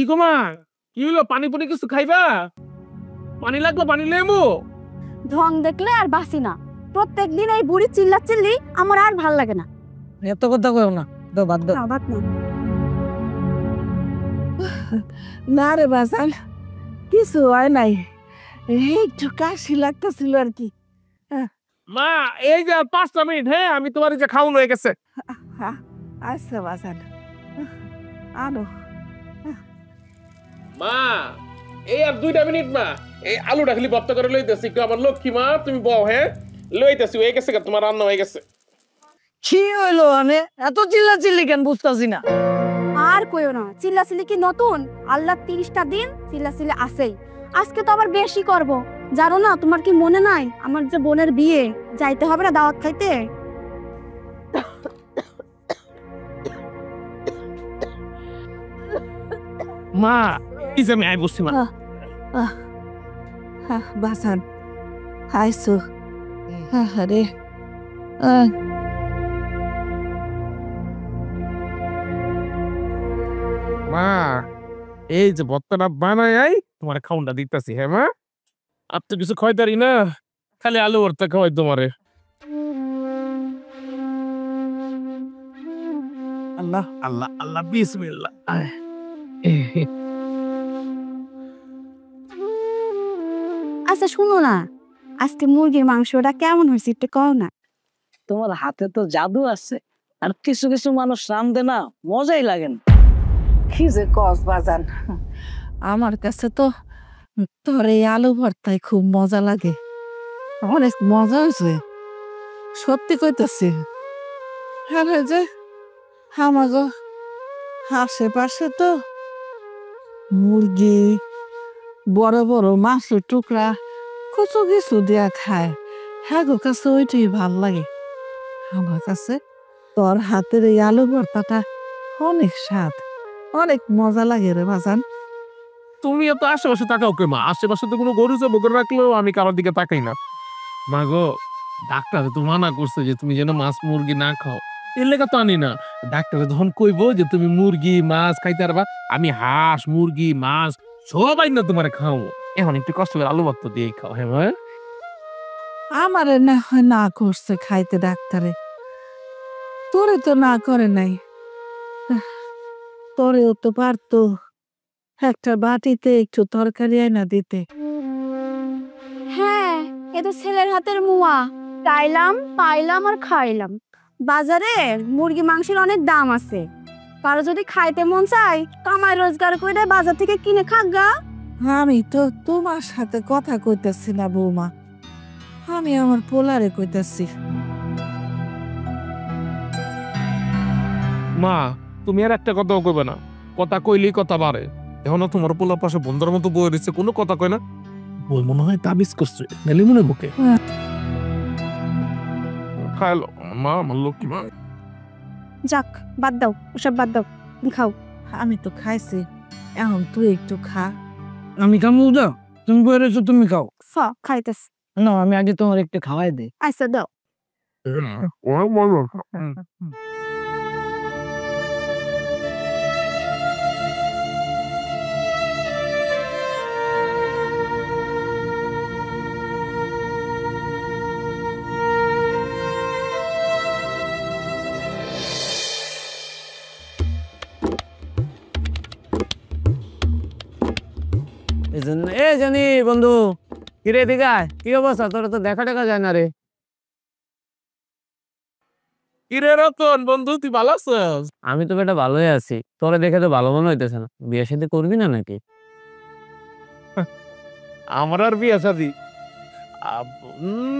গো মা, কি হলো? পানি পুনি কিছু খাইবা? পানি লাগবে, পানি লেমু। ঢং দেখলে আর বাসি না, প্রত্যেকদিন এই বুড়ি চিল্লা চিল্লি আমার আর ভাল লাগে না। এত কথা কইও না, দাও বাদ দাও। বাদ না। না রে বাসান, কিছু হয় নাই, একটু কাশি লাগতেছিল আর কি। মা এই যে 5টা মিনিট, হ্যাঁ আমি তোমার যে খাওন হয়ে গেছে। আচ্ছা বাসান, আনো। মা এই আর 2টা মিনিট মা, এই আলুটা খালি ভর্তা করে লইতেছি একটু। আমার লক্ষ্মী মা তুমি বও, হ্যাঁ লইতেছি, হয়ে গেছে, তোমার রান্না হয়ে গেছে। কি হইলো মানে এত চিল্লা চিল্লি কেন বুঝতাছি না। আর কইও না, চিল্লা চিল্লি কি নতুন? আল্লাহ 30টা দিন চিল্লা চিল্লি আছেই, আজকে তো আবার বেশি করব। জানো না, তোমার কি মনে নাই আমার যে বোনের বিয়ে, যাইতে হবে না দাওয়াত খাইতে? মা এই যে আমি আই বসছি মা। বাসান আইসো, আরে মা এই যে ভর্তাটা বানাই তোমার খাউনটা দিতেছি, হ্যাঁ মা। আর তো কিছু খাইতারি না, খালি আলু ভর্তা খাওয়াই তোমারে। আল্লাহ আল্লাহ আল্লাহ, বিসমিল্লাহ। আচ্ছা শুনো না, আজকে মুরগির মাংসটা কেমন হয়েছে একটু কও না। তোমার হাতে তো জাদু আছে, আর কিছু কিছু মানুষ রান্ধে না, মজাই লাগে না। কি যে কস বাজান, আমার কাছে তো তোর এই আলু ভর্তাই খুব মজা লাগে, অনেক মজা হয়েছে, সত্যি কইতেছি। হ্যাঁ যে আমাগো আশেপাশে তো মুরগি, বড় বড় মাছের টুকরা কত কিছু দেয়া খায়, হ্যাঁ গো কাছে ওইটাই ভাল লাগে। আমার কাছে তোর হাতের এই আলু ভর্তাটা অনেক স্বাদ, অনেক মজা লাগে রে বাজান। তুমি এত আশেপাশে তাকাও কে মা? আশেপাশে তো কোনো গরু জব করে রাখলেও আমি কারোর দিকে তাকাই না। মা গো, ডাক্তার তো মানা করছে যে তুমি যেন মাছ মুরগি না খাও, এর লেগে তো আনি না। ডাক্তারে যখন কইবো যে তুমি মুরগি মাছ খাইতে পারবা, আমি হাঁস মুরগি মাছ সবাই না তোমারে খাও। এখন একটু কষ্ট করে আলু ভর্তা দিয়ে খাও, হ্যাঁ মা। আমারে না হয় না করছে খাইতে ডাক্তারে, তোরে তো না করে নাই। তোরেও তো পারতো একটা বাটিতে একটু তরকারি আইনা দিতে। হ্যাঁ, এ তো ছেলের হাতের মুয়া, চাইলাম পাইলাম আর খাইলাম। বাজারে মুরগি মাংসের অনেক দাম আছে, কারো যদি খাইতে মন চাই কামাই রোজগার করে বাজার থেকে কিনে খাগা। আমি তো তোমার সাথে কথা কইতেছি না বৌমা, আমি আমার পোলারে কইতেছি। মা তুমি আর একটা কথাও কইবে না, কথা কইলেই কথা বাড়ে। এখনো তোমার পোলার পাশে বন্ধুর মতো বয়ে রয়েছে, কোনো কথা কয় না। বই মনে হয় তাবিজ করছে নেলিমুনের বুকে। খাইলো মা, আমার লক্ষ্মী মা। যাক বাদ দাও, ওসব বাদ দাও, তুমি খাও। আমি তো খাইছি, এখন তুই একটু খা। আমি খাবো দাও, তুমি বলেছো তুমি খাও। খাইতেছ না আমি আগে তোমার একটু খাওয়াই দিই। আচ্ছা দাও। এ জানি বন্ধু, কিরে দিঘা কি অবস্থা? তোর তো দেখা দেখা যায় না রে। কিরে রতন বন্ধু, তুই ভালো আছিস? আমি তো বেটা ভালোই আছি, তোরে দেখে তো ভালো মনে হইতেছে না। বিয়ে শাদী করবি না নাকি? আমার আর বিয়ে শাদী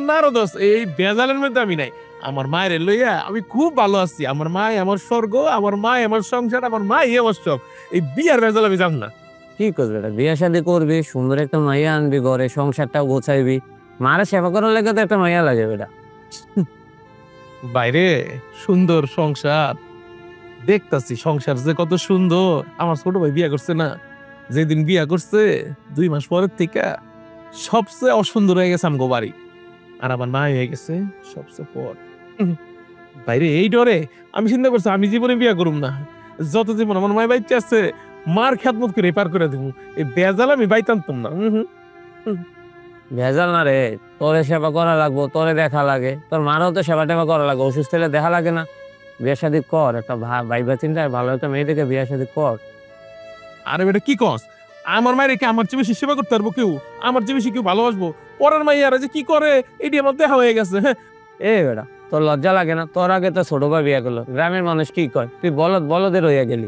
না রে দোস্ত, এই বেজালের মধ্যে আমি নাই। আমার মায়ের লইয়া আমি খুব ভালো আছি। আমার মা আমার স্বর্গ, আমার মা আমার সংসার, আমার মাই আমার সব। এই বিয়ার বেজাল আমি জান না। কি করবি বেটা? বিয়ে শাদী করবি, সুন্দর একটা মাইয়া আনবি, ঘরে সংসারটাও গোছাইবি। মারে সেবা করার লাগে তো একটা মাইয়া লাগে বেটা। বাইরে সুন্দর সংসার দেখতাছি, সংসার যে কত সুন্দর। আমার ছোট ভাই বিয়া করছে না, যেদিন বিয়া করছে 2 মাস পরের থেকে সবচেয়ে অসুন্দর হয়ে গেছে আমগো বাড়ি। আর আমার মা হয়ে গেছে সবচেয়ে পর। বাইরে এই ডরে আমি চিন্তা করছি আমি জীবনে বিয়া করুম না। যত জীবন আমার মায়ের বাচ্চা আছে মার খেদমত করে পার করে দেবো। এই বেজাল আমি বাইতাম না। ভেজাল না রে, তোরে সেবা করা লাগবো, তোরে দেখা লাগে, তোর মারও তো সেবা টেবা করা লাগে, অসুস্থ হলে দেখা লাগে না? বিয়ে শাদী কর, একটা ভাইবা চিন্তায় ভালো একটা মেয়ে দেখে বিয়ে শাদী কর। আরে বেটা কি কস? আমার মায়ের কি আমার চেয়ে বেশি সেবা করতে পারবো কেউ? আমার চেয়ে বেশি কেউ ভালোবাসবো? পরের মাইয়ারা যে কি করে এটি আমার দেখা হয়ে গেছে। হ্যাঁ এ বেটা, তোর লজ্জা লাগে না? তোর আগে তো ছোট ভাই বিয়ে করলো, গ্রামের মানুষ কি কয়? তুই বলদের হইয়া গেলি।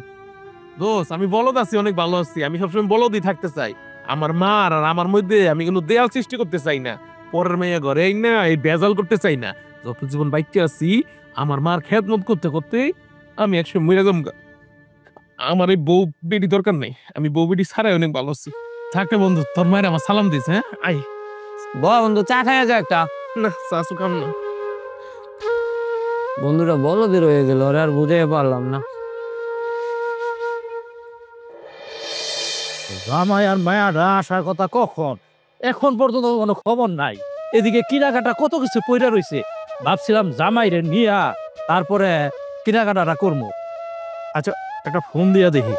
দোস্ত, আমি বলদ আছি, অনেক ভালো আছি। আমি সবসময় বলদই থাকতে চাই। আমার মা আর আমার মধ্যে আমি কোনো দেয়াল সৃষ্টি করতে চাই না। পরের মেয়ে ঘরে এই না এই বেজাল করতে চাই না। যত জীবন বাইকে আছি আমার মার খেদমত করতে করতে আমি একসময় মরে যাবো। আমার এই বউ বেটি দরকার নেই, আমি বউ বেটি ছাড়াই অনেক ভালো আছি। থাকে বন্ধু, তোর মায়ের আমার সালাম দিস। হ্যাঁ আই বন্ধু, চা খাইয়া যা একটা। না, চাচু কাম না। বন্ধুরা বলদের হয়ে গেল, ওরে আর বুঝে পারলাম না। জামাই আর মায়ারা আসার কথা কখন? এখন পর্যন্ত কোনো খবর নাই। এদিকে কেনাকাটা কত কিছু পইরা রইছে। ভাবছিলাম জামাইরে নিয়া তারপরে কেনাকাটাটা করবো। আচ্ছা, একটা ফোন দিয়া দেখি।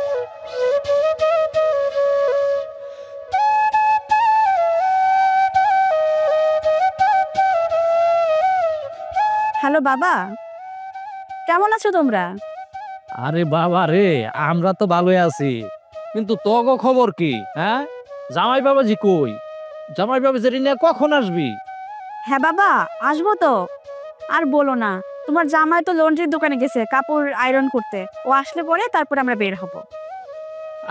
হ্যালো বাবা, কেমন আছো তোমরা? আরে বাবা রে, আমরা তো ভালোই আছি, কিন্তু তোগো খবর কি? হ্যাঁ, জামাই বাবাজি কই? জামাই বাবাজি নিয়ে কখন আসবি? হ্যাঁ বাবা, আসবো তো। আর বলো না, তোমার জামাই তো লন্ড্রির দোকানে গেছে কাপড় আয়রন করতে। ও আসলে পরে তারপরে আমরা বের হব।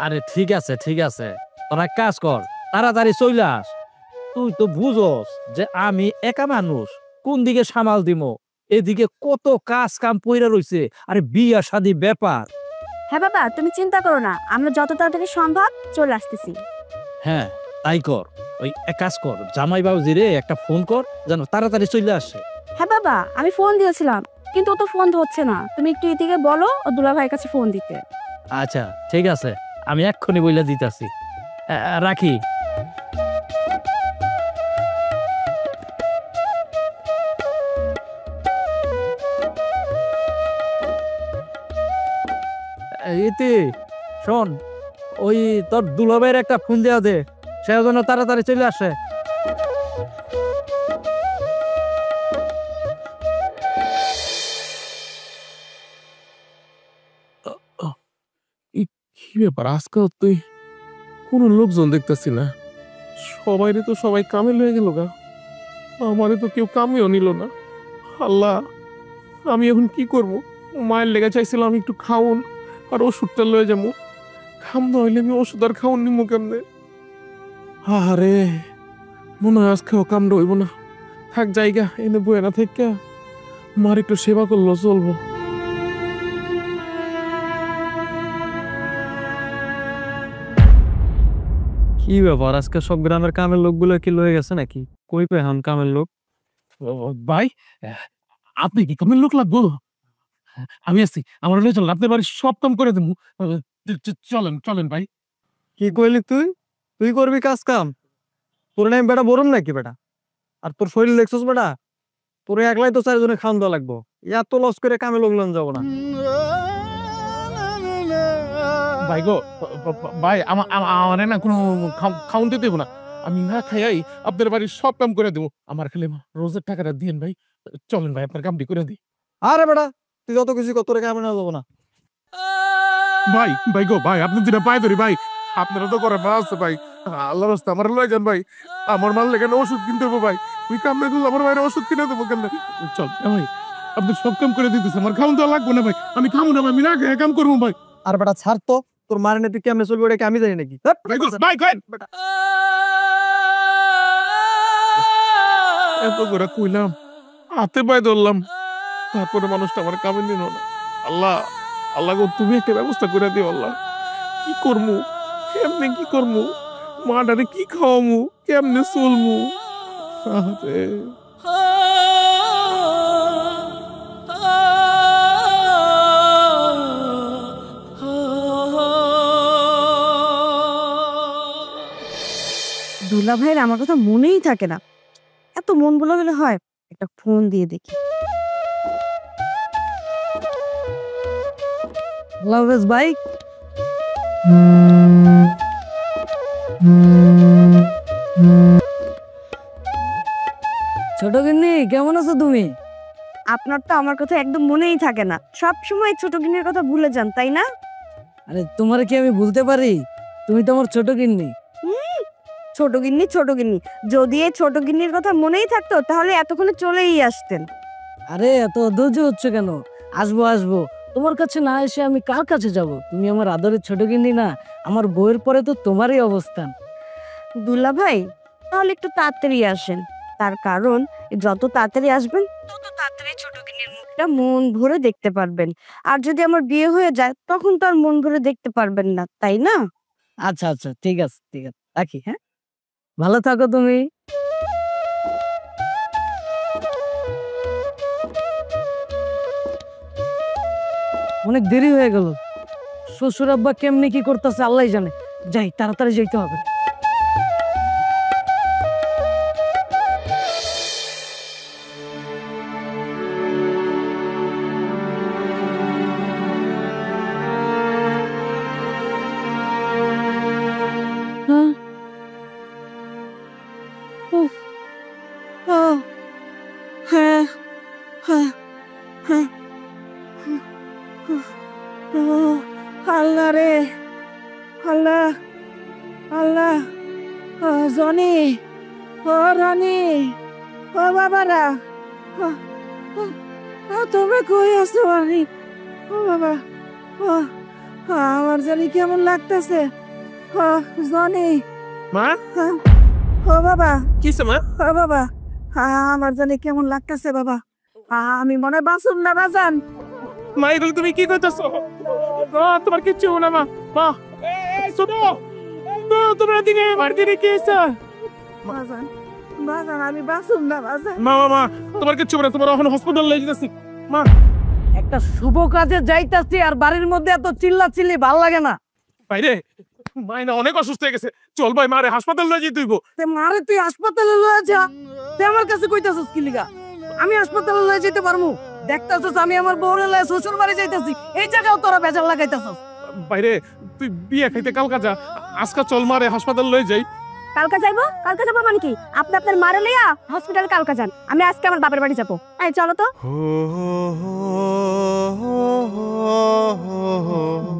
আরে ঠিক আছে ঠিক আছে, তোরা এক কাজ কর, তাড়াতাড়ি চলে আস। তুই তো বুঝোস যে আমি একা মানুষ, কোন দিকে সামাল দিমো। এদিকে কত কাজ কাম পইরা রইছে, আরে বিয়া শাদী ব্যাপার। হ্যাঁ বাবা, তুমি চিন্তা করো না, আমরা যত তাড়াতাড়ি সম্ভব চলে আসতেছি। হ্যাঁ তাই কর। ওই এক কাজ কর, জামাই বাবুজি রে একটা ফোন কর, যেন তাড়াতাড়ি চলে আসে। হ্যাঁ বাবা, আমি ফোন দিয়েছিলাম, কিন্তু ও তো ফোন ধরছে না। তুমি একটু এদিকে বলো ও দুলা ভাইয়ের কাছে ফোন দিতে। আচ্ছা ঠিক আছে, আমি এক্ষুনি বইলা দিতেছি। রাখি। ইতি শোন, ওই তোর দুলাভাইয়ের একটা ফোন দেওয়া দে, সে যেন তাড়াতাড়ি চলে আসে। কি ব্যাপার আজকাল তুই কোন লোকজন দেখতেছি না? সবাইরে তো সবাই কামে লয়ে গেল গা, আমারে তো কেউ কামেও নিল না। আল্লাহ, আমি এখন কি করব? মায়ের লেগে চাইছিলাম আমি একটু খাউন আর ওষুধটা লয়ে যাবো। খাম না হইলে আমি ওষুধ আর খাউন নিমু কেমনে? আরে মনে হয় আজকেও কামড় হইব না। থাক জায়গা এনে বয়ে না থেকে মার একটু সেবা করলো চলবো। কি ব্যাপার, আজকে সব গ্রামের কামের লোকগুলো কি লয়ে গেছে নাকি? কই পে হন কামের লোক? ভাই, আপনি কি কামের লোক লাগবো? আমি আছি, আমার লয়ে চলেন, আপনার বাড়ির সব কাম করে দেবো। চলেন চলেন ভাই। কি কইলি তুই? তুই করবি কাজ কাম? তোর নাম বেটা বরম নাকি বেটা? আর তোর শরীর দেখছস বেটা? তোর একলাই তো চারজনে খাওয়ান দেওয়া লাগবো। এত লস করে কামে লোক লন যাবো না। ভাই গো, ভাই আমার না কোনো খাউন দিতে দেবো না। আমি না খাইয়াই আপনার বাড়ির সব কাম করে দেবো। আমার খালি রোজের টাকাটা দিয়েন ভাই। চলেন ভাই, আপনার কামটি করে দিই। আরে বেটা, তুই যত কিছু কর, তোরে কামে না যাবো না। ভাই ভাই গো ভাই, আপনি যেটা পাই ধরি ভাই, আপনারা তো করে মা আছে ভাই। আল্লাহর রাস্তা আমার লয়ে যান ভাই। আমার মাল লেগে ওষুধ কিনতে দেবো ভাই। তুই কাম না করলে আমার বাইরে ওষুধ কিনে দেবো কেন? চল ভাই, আপনি সব কাম করে দিতেছে, আমার খাওন দেওয়া লাগবে না ভাই। আমি খাবো না ভাই, আমি না খেয়ে কাম করবো ভাই। আর বেটা ছাড় তো, তোর মারে না তুই কেমনে চলবি ওটা কি আমি জানি নাকি? ধ্যাৎ, ভাই গো, ভাই কয়েন এত করে কইলাম, হাতে পায়ে ধরলাম, তারপরে মানুষটা আমার কামে নিল না। আল্লাহ আল্লাহ গো, তুমি একটা ব্যবস্থা করে দিও আল্লাহ। কি করমু, কেমনে কি করমু, মাটারে কি খাওয়ামু, কেমনে চলমু? আরে দুলা ভাইয়ের আমার কথা মনেই থাকে না, এত মন বলা গেলে হয়। একটা ফোন দিয়ে দেখি। আল্লাহ হাফেজ ভাই। ছোট গিন্নি কেমন আছো তুমি? আপনার তো আমার কথা একদম মনেই থাকে না, সব সময় ছোট গিন্নির কথা ভুলে যান তাই না? আরে তোমার কি আমি ভুলতে পারি? তুমি তো আমার ছোট গিন্নি। ছোট গিন্নি ছোট গিন্নি, যদি এই ছোট গিন্নির কথা মনেই থাকতো তাহলে এতক্ষণে চলেই আসতেন। আরে এত ধৈর্য হচ্ছে কেন? আসবো আসবো, তোমার কাছে না এসে আমি কার কাছে যাব? তুমি আমার আদরের ছোট গিন্নি না? আমার বউয়ের পরে তো তোমারই অবস্থান। দুলা ভাই, তাহলে একটু তাড়াতাড়ি আসেন। তার কারণ যত তাড়াতাড়ি আসবেন তত তাড়াতাড়ি ছোট গিন্নির মুখটা মন ভরে দেখতে পারবেন। আর যদি আমার বিয়ে হয়ে যায় তখন তো আর মন ভরে দেখতে পারবেন না, তাই না? আচ্ছা আচ্ছা, ঠিক আছে ঠিক আছে, রাখি। হ্যাঁ, ভালো থাকো তুমি। অনেক দেরি হয়ে গেল। শ্বশুর আব্বা কেমনি কি করতেছে আল্লাহ জানে। যাই, তাড়াতাড়ি যেতে হবে। হ্যাঁ, উফ, আহ, হ্যাঁ, হ্যাঁ, হ্যাঁ, আল্লাহ রে, আল্লাহ, আল্লাহ, জনি, ও রানী, ও বাবারা, তুমি কই আছো রানী? ও বাবা, আমার জানি কেমন লাগতেছে। জনি, মা ও বাবা, কিসে মা? ও বাবা, আমার জানি কেমন লাগতেছে বাবা। আমি মনে হয় বাঁচুন না বাজান। মা এগুলো তুমি কি করতেছো? তোমার কিচ্ছু হলো না মা। মা শোনো, তোমরা দিকে বাড়িতে রেখে এসা। বাজান, বাজান, আমি বাঁচুন না বাজান। মা মা মা, তোমার কিচ্ছু হবে না, তোমার এখন হসপিটাল নিয়ে যেতেছি। মা একটা শুভ কাজে যাইতাছি আর বাড়ির মধ্যে এত চিল্লা চিল্লি ভাল লাগে না। বাইরে মাইনা অনেক অসুস্থ হয়ে গেছে, চল ভাই মারে হাসপাতাল নিয়ে যেতে হইব। তে মারে তুই হাসপাতালে লয়ে যা। তুই আমার কাছে কইতাছস কি লিগা? আমি হাসপাতালে লয়ে যেতে পারমু? দেখতাছস আমি আমার বউরে লয়ে শ্বশুর বাড়ি যাইতাছি, এই জায়গাও তোরা বেজাল লাগাইতাছস। বাইরে তুই বিয়ে খাইতে কালকা যা, আজকা চল মারে হাসপাতাল লয়ে যাই। কালকা যাইবো? কালকা যাবো মানে কি? আপনি আপনার মারে লইয়া হসপিটালে কালকা যান, আমি আজকে আমার বাপের বাড়ি যাবো। এই চলো তো।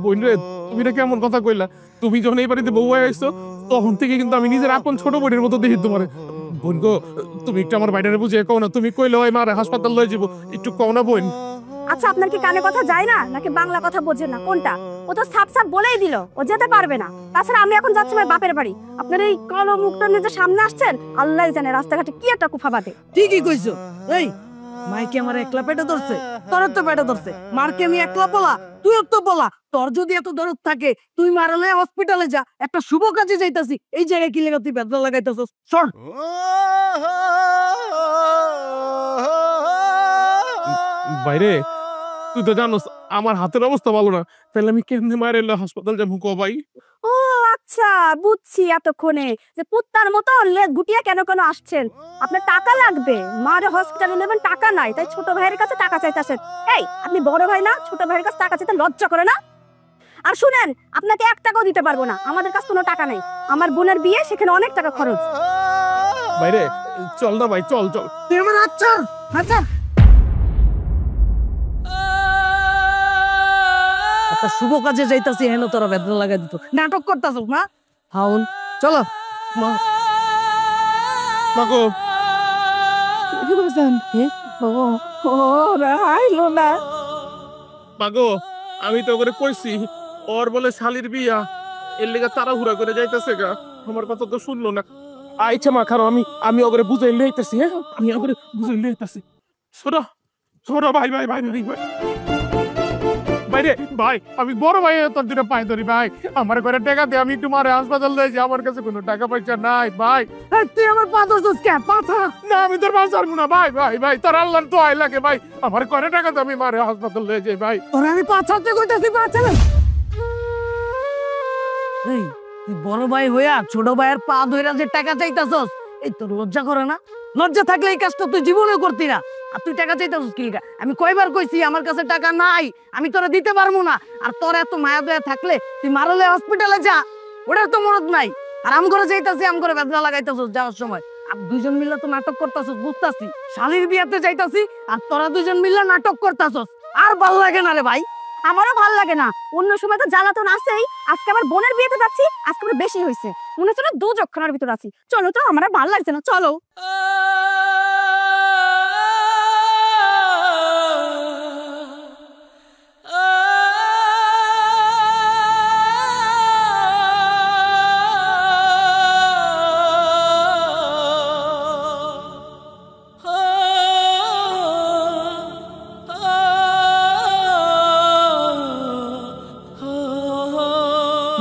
বোন রে, তুমি না কেমন কথা কইলা? তুমি যখন এই বাড়িতে বউ হয়ে আইছো তখন থেকে কিন্তু আমি নিজের আপন ছোট বোনের মতো দেখি তোমারে। বোন গো, তুমি একটু আমার বাইরে বুঝিয়ে কও না, তুমি কইলে ওই মারে হাসপাতাল লয়ে যাবো, একটু কও না বোন। আচ্ছা, আপনার কি কানে কথা যায় না নাকি বাংলা কথা বোঝেন না, কোনটা? ও তো সাপ সাপ বলেই দিল ও যেতে পারবে না। তাছাড়া আমি এখন যাচ্ছি আমার বাপের বাড়ি। আপনার এই কালো মুখটা নিয়ে যে সামনে আসছেন, আল্লাহ জানে রাস্তাঘাটে কি একটা কুফা বাদে। ঠিকই কইছো। এই মাইকে আমার একলা পেটে ধরছে, তোর তো পেটে ধরছে। মারকে আমি একলা বলা, তুইও তো বলা। তোর যদি এত দরদ থাকে তুই মারালে হসপিটালে যা, একটা শুভ কাজে যাইতাছি, এই জায়গায় কি লাগা তুই বেদনা লাগাইতাছস? সর। বাইরে তুই তো জানোস আমার হাতের অবস্থা ভালো না, তাহলে আমি কেমনে মারে হাসপাতাল যাবো কো ভাই? ও আচ্ছা, বুঝছি এতক্ষণে যে পুত্তার মতো লেজ গুটিয়া কেন কেন আসছেন। আপনার টাকা লাগবে, মারে হসপিটালে নেবেন, টাকা নাই, তাই ছোট ভাইয়ের কাছে টাকা চাইতেছেন। এই, আপনি বড় ভাই না? ছোট ভাইয়ের কাছে টাকা চাইতে লজ্জা করে না? আর শুনেন, আপনাকে 1 টাকাও দিতে পারবো না, আমাদের কাছে কোনো টাকা নেই। আমার বোনের বিয়ে, সেখানে অনেক টাকা খরচ। বাইরে চল না ভাই, চল চল। তুই আমার আচ্ছা আচ্ছা একটা শুভ কাজে যাইতাছি, হেন তোরা বেদনা লাগাই দিত, নাটক করতাছস না? হাউন, চলো। মা মাগো, মাগো, আমি তো ওরে কইছি ওর বলে শালির বিয়া, এর লেগে তাড়াহুড়া করে যাইতেছে গা, আমার কথা তো শুনলো না। আইছে মা, খারো আমি ওরে বুঝাই লইতেছি। হ্যাঁ, আমি ওরে বুঝাই লইতেছি। ছোড়ো ছোড়ো ভাই ভাই ভাই ভাই ভাই বাইরে ভাই, আমি বড় ভাই তোর দুটো পায়ে ধরি ভাই, আমার ঘরে টাকা দে, আমি একটু মারে হাসপাতাল লইছি, আমার কাছে কোনো টাকা পয়সা নাই ভাই। তুই আমার পা ধরছস কে? পাথা না, আমি তোর মাছ ছাড়বো না ভাই ভাই ভাই, তোর আল্লাহর দোয়াই লাগে ভাই, আমার ঘরে টাকা দে, আমি মারে হাসপাতাল লয়ে যাই ভাই। তোরা আমি পা ছাড়তে কইতাছি, পা ছাড়। এই তুই বড় ভাই হইয়া ছোট ভাইয়ের পা ধইরা যে টাকা চাইতাছস, এই তোর লজ্জা করে না? লজ্জা থাকলে এই কাজটা তুই জীবনে করতি না। আর তুই টাকা চাইতেছিস কি লিগা? আমি কয়বার কইছি আমার কাছে টাকা নাই, আমি তোরা দিতে পারবো না। আর তোর এত মায়া দয়া থাকলে তুই মারলে হসপিটালে যা, ওটার তো মরদ নাই। আর আম করে যাইতাছি, আম করে বেদনা লাগাইতেছিস যাওয়ার সময়। আর দুইজন মিলে তো নাটক করতেছিস, বুঝতাছি শালির বিয়াতে যাইতাছি আর তোরা দুইজন মিলে নাটক করতেছিস। আর ভাল লাগে না রে ভাই। আমারও ভাল লাগে না, অন্য সময় তো জ্বালাতন আছেই, আজকে আমার বোনের বিয়েতে যাচ্ছি, আজকে আমার বেশি হয়েছে, মনে হচ্ছে না দু যক্ষণার ভিতর আছি। চলো তো, আমার আর ভাল লাগছে না, চলো।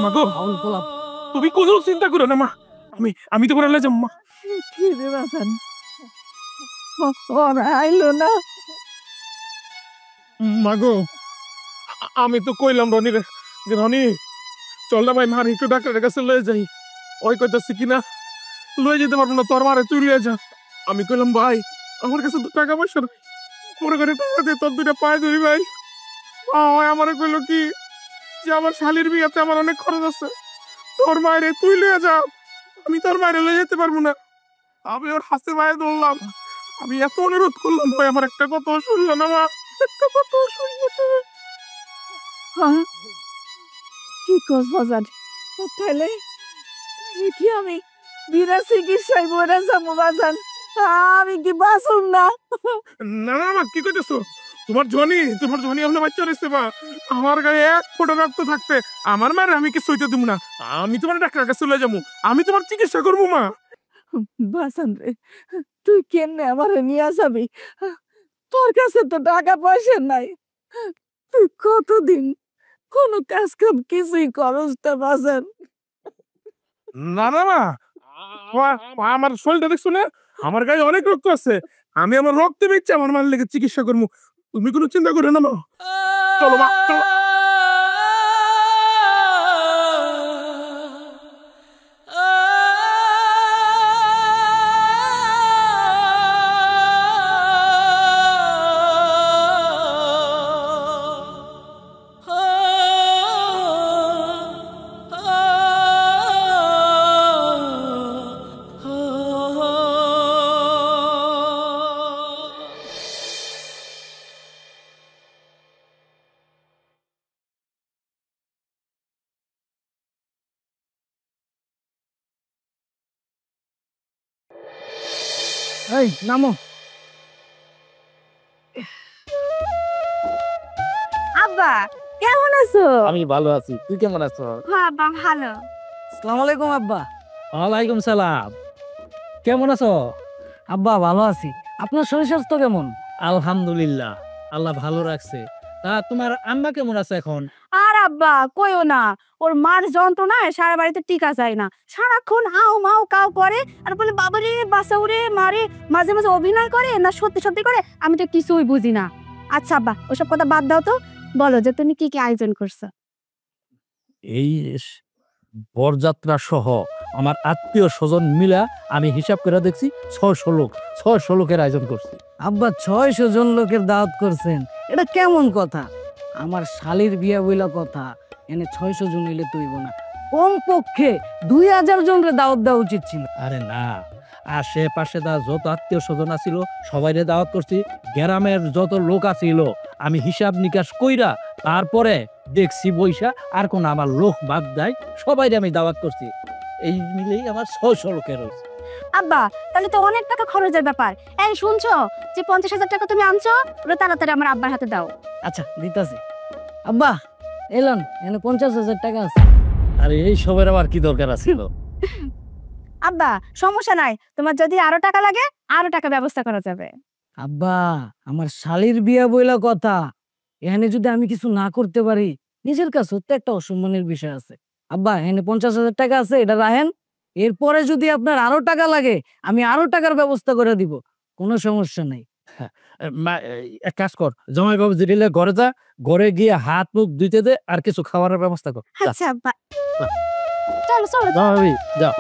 মাগো তুমি কোনো চিন্তা করো না মা, আমি তো করে যাবো মা। কি রে বাসান, ওরা আইলো না? মাগো আমি তো কইলাম রনি রে যে রনি চল না ভাই মার একটু ডাক্তারের কাছে লয়ে যাই। ওই কইতাছি কিনা লয়ে যেতে পারবো না, তোর মারে তুই লয়ে যা। আমি কইলাম ভাই আমার কাছে তো টাকা পয়সা নাই, মনে করে টাকা দিয়ে তোর দুইটা পায়ে ধরি ভাই। আমারে কইলো কি যে আমার শালির বিয়াতে আমার অনেক খরচ আছে, তোর মায়েরে তুই লয়ে যা। আমি তোর মায়েরে লয়ে যেতে পারবো না। আমি ওর হাতে মায়ে ধরলাম, আমি এত অনুরোধ করলাম ভাই আমার একটা কথা শুনলো না মা, একটা কথা শুনলো না। হ্যাঁ, কি কস বাজার? তাহলে কি আমি বিনা চিকিৎসায় মরে যাবো বাজান? আমি কি বাঁচুম না? না না মা কি কইতেছো? তোমার জনি আপনার বাচ্চা রয়েছে মা, আমার গায়ে এক ফোঁটা রক্ত থাকতে আমার মারে আমি কিছু হইতে দিব না। আমি তোমার ডাক্তারের কাছে চলে যাবো, আমি তোমার চিকিৎসা করবো মা। বাসান রে, তুই কেমনে আমার নিয়ে যাবি? তোর কাছে তো টাকা পয়সা নাই, তুই কতদিন কোনো কাজ কাম কিছুই করস না বাজান। না না মা, আমার শরীরটা দেখছো না, আমার গায়ে অনেক রক্ত আছে, আমি আমার রক্ত বেচে আমার মার লেগে চিকিৎসা করবো, তুমি কোনো চিন্তা করো না মা। চলো মা চলো। এই নামো। আব্বা কেমন আছো? আমি ভালো আছি, তুই কেমন আছো? হ্যাঁ আব্বা ভালো। আসসালামু আলাইকুম আব্বা। ওয়ালাইকুম সালাম, কেমন আছো? আব্বা ভালো আছি, আপনার শরীর স্বাস্থ্য কেমন? আলহামদুলিল্লাহ, আল্লাহ ভালো রাখছে। তা তোমার আম্মা কেমন আছে এখন? আর আব্বা কইও না, ওর মার যন্ত্রণায় সারা বাড়িতে টিকা যায় না, সারাক্ষণ হাও মাও কাও করে আর বলে বাবারে বাসাউরে মারে, মাঝে মাঝে অভিনয় করে না সত্যি সত্যি করে, আমি তো কিছুই বুঝি না। আচ্ছা আব্বা ওসব কথা বাদ দাও তো, বলো যে তুমি কি কি আয়োজন করছো? এই বরযাত্রা সহ আমার আত্মীয় স্বজন মিলা আমি হিসাব করে দেখছি 600 লোকের আয়োজন করছি। আব্বা 600 জন লোকের দাওয়াত করছেন, এটা কেমন কথা? আমার শালির বিয়া বইলা কথা, এনে 600 জন হইলে তুইব না, কমপক্ষে 2000 জনের দাওয়াত দেওয়া উচিত ছিল। আরে না, আশেপাশে যত আত্মীয় স্বজন আছিল সবাইরে দাওয়াত করছি, গ্রামের যত লোক আছিল আমি হিসাব নিকাশ কইরা তারপরে দেখছি বইসা আর কোন আমার লোক বাদ দেয়, সবাইরে আমি দাওয়াত করছি। এই মিলেই আমার 600 লোকের হয়েছে। আব্বা তাহলে তো অনেক টাকা খরচের ব্যাপার। এই শুনছো যে 50,000 টাকা তুমি আনছো, ওটা তাড়াতাড়ি আমার আব্বার হাতে দাও। আচ্ছা দিতাছি। আব্বা এলন, এনে 50,000 টাকা আছে। আর এই সবের আবার কি দরকার আছিল? আব্বা সমস্যা নাই, তোমার যদি আরো টাকা লাগে আরো টাকা ব্যবস্থা করা যাবে। আব্বা আমার শালির বিয়া বইলা কথা, এখানে যদি আমি কিছু না করতে পারি নিজের কাছে তো একটা অসম্মানের বিষয় আছে। আব্বা এখানে 50,000 টাকা আছে, এটা রাখেন, এরপরে যদি আপনার আরো টাকা লাগে আমি আরো টাকার ব্যবস্থা করে দিব, কোনো সমস্যা নাই। এক কাজ কর, জামাই বাবু যেটা ঘরে যা, ঘরে গিয়ে হাত মুখ ধুইতে দে আর কিছু খাবারের ব্যবস্থা কর। যা। আচ্ছা আব্বা চলো চলো। যাও ভাবি, যাও।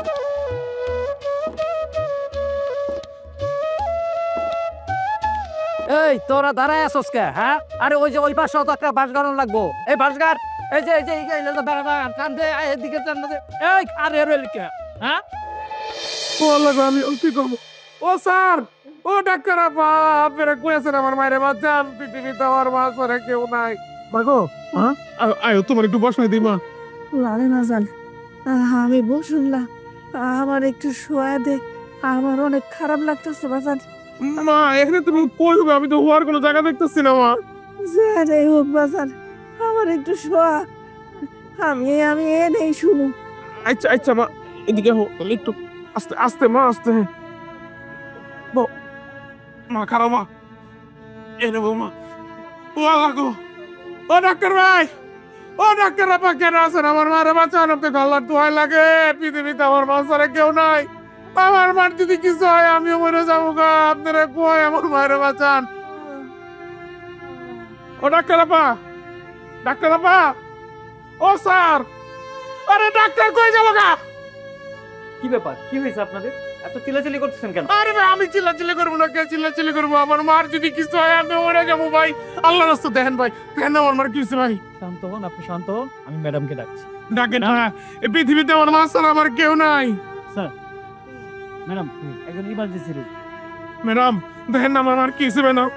এই তোরা দাঁড়ায় আসস কে? হ্যাঁ, আরে ওই যে ওই পাশে তো একটা বাঁশ গাড়ন লাগবো। এই বাঁশ গাড়, এই যে টান দে, এদিকে টান দে। এই আরে রইলি কে? হ্যাঁ, ও আল্লাহ গো, আমি কি করবো? ও স্যার, ও ডাক্তার আপা, আপনারা কয়েছেন আমার মায়ের বাচ্চান, পৃথিবীতে আমার মা ছাড়া কেউ নাই। মাগো, হ্যাঁ আয়ো, তোমার একটু বসাই দিই মা। লারে না জান, আমি বসুন না, আমার একটু শোয়া দে, আমার অনেক খারাপ লাগতেছে বাজান। মা এখানে তুমি কই হবে? আমি তো হওয়ার কোনো জায়গা দেখতেছি না মা। যে হোক বাজান, আমার একটু শোয়া, আমি এনেই শুনু। আচ্ছা আচ্ছা মা, এদিকে হো, তাহলে একটু আস্তে আস্তে মা, আস্তে। মা খারাপ মা, এ নেবো মা। ও আল্লাহ গো, ও ডাক্তার ভাই, ও ডাক্তার আপা কেন আছেন? আমার মারে বাঁচান, আপনাকে আল্লাহর দোহাই লাগে, পৃথিবীতে আমার মা ছাড়া কেউ নাই। আমার মার যদি কিছু হয় আমিও মরে যাবো গা, আপনারা কই আমার মায়ের বাঁচান। ও ডাক্তার আপা, ডাক্তার আপা, ও স্যার, আরে ডাক্তার কই যাবো গা? কি ব্যাপার, কি হয়েছে আপনাদের? এত চিল্লাচিল্লি করতেছেন কেন? আরে ভাই, আমি চিল্লাচিল্লি করবো না, কে চিল্লাচিল্লি করবো? আমার মার যদি কিছু হয় আমি মরে যাবো ভাই। আল্লাহ রাস্তা দেখেন ভাই, দেখেন না আমার মার কি হয়েছে ভাই। শান্ত হন, আপনি শান্ত হন, আমি ম্যাডামকে ডাকছি। ডাকেন না, এই পৃথিবীতে আমার মা ছাড়া আমার কেউ নাই। ম্যাডাম, একজন ইমার্জেন্সি রুম। ম্যাডাম দেখেন না আমার মার কি হয়েছে ম্যাডাম।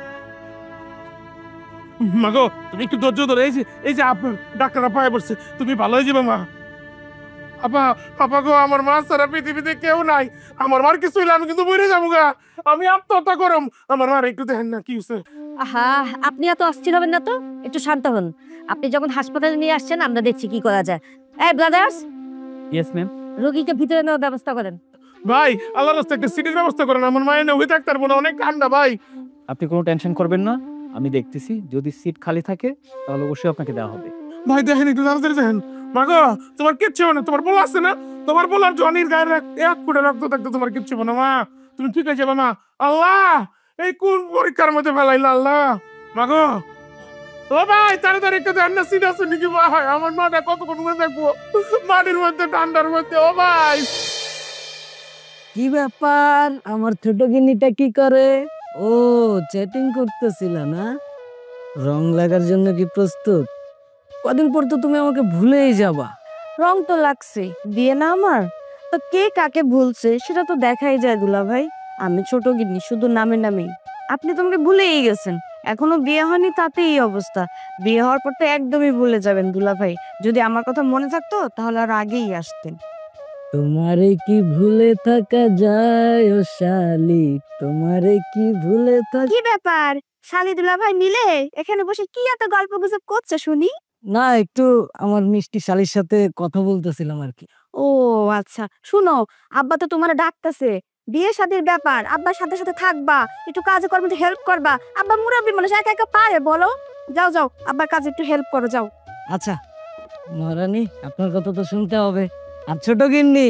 মাগো তুমি একটু ধৈর্য ধরে, এই যে আপনার ডাক্তার পায়ে পড়ছে, তুমি ভালো হয়ে যাবে মা। আপা, আপা গো, আমার মা ছাড়া পৃথিবীতে কেউ নাই। আমার মার কিছু হইলে আমি কিন্তু মরে যাবো গা, আমি আত্মহত্যা করম। আমার মার একটু দেখেন না কি হয়েছে। আহা, আপনি এত অস্থির হবেন না তো, একটু শান্ত হন। আপনি যখন হাসপাতালে নিয়ে আসছেন আমরা দেখছি কি করা যায়। এই ব্রাদার্স, ইয়েস ম্যাম। রোগীকে ভিতরে নেওয়ার ব্যবস্থা করেন। ভাই আল্লাহ রাস্তা একটা সিটির ব্যবস্থা করেন, আমার মায়ের না হয়ে থাকতে পারবো না, অনেক ঠান্ডা ভাই। আপনি কোনো টেনশন করবেন না, আমি দেখতেছি, যদি সিট খালি থাকে তাহলে অবশ্যই আপনাকে দেওয়া হবে। ভাই দেখেন একটু তাড়াতাড়ি দেখেন। মাগো তোমার কিচ্ছু হবে না, তোমার বউ আছে না? তোমার বলার জনির গায়ের এক ফুটে রক্ত থাকতো, তোমার কিচ্ছু হবে না মা, তুমি ঠিক আছে মা। আল্লাহ, এই কোন পরীক্ষার মধ্যে ফেলাইলো আল্লাহ। মাগো, ও ভাই তাড়াতাড়ি একটু দেন না, সিট আছে নাকি ভাই? আমার মাটা কতক্ষণ মধ্যে দেখবো মাটির মধ্যে, ঠান্ডার মধ্যে। ও ভাই, কি ব্যাপার, আমার ছোট গিন্নিটা কি করে? ও চ্যাটিং করতেছিল না? রং লাগার জন্য কি প্রস্তুত? কদিন পর তো তুমি আমাকে ভুলেই যাবা। রং তো লাগছে, বিয়ে না আমার, তো কে কাকে ভুলছে সেটা তো দেখাই যায় দুলা ভাই। আমি ছোট গিন্নি শুধু নামে নামেই, আপনি তো আমাকে ভুলেই গেছেন। এখনো বিয়ে হয়নি তাতে এই অবস্থা, বিয়ে হওয়ার পর তো একদমই ভুলে যাবেন দুলা ভাই। যদি আমার কথা মনে থাকতো তাহলে আর আগেই আসতেন। তোমারে কি ভুলে থাকা যায় ও শালি, তোমারে কি ভুলে থাকা। কি ব্যাপার, শালি দুলা ভাই মিলে এখানে বসে কি এত গল্প গুজব করছে শুনি? না, একটু আমার মিষ্টি শালির সাথে কথা বলতেছিলাম আর কি। ও আচ্ছা, শুনো, আব্বা তো তোমার ডাকতেছে, বিয়ে শাদীর ব্যাপার, আব্বার সাথে সাথে থাকবা, একটু কাজে কর্মে হেল্প করবা। আব্বা মুরব্বী মানুষ, একা একা পারে বলো? যাও যাও, আব্বার কাজে একটু হেল্প করো, যাও। আচ্ছা মহারানী, আপনার কথা তো শুনতে হবে। আর ছোট গিন্নি,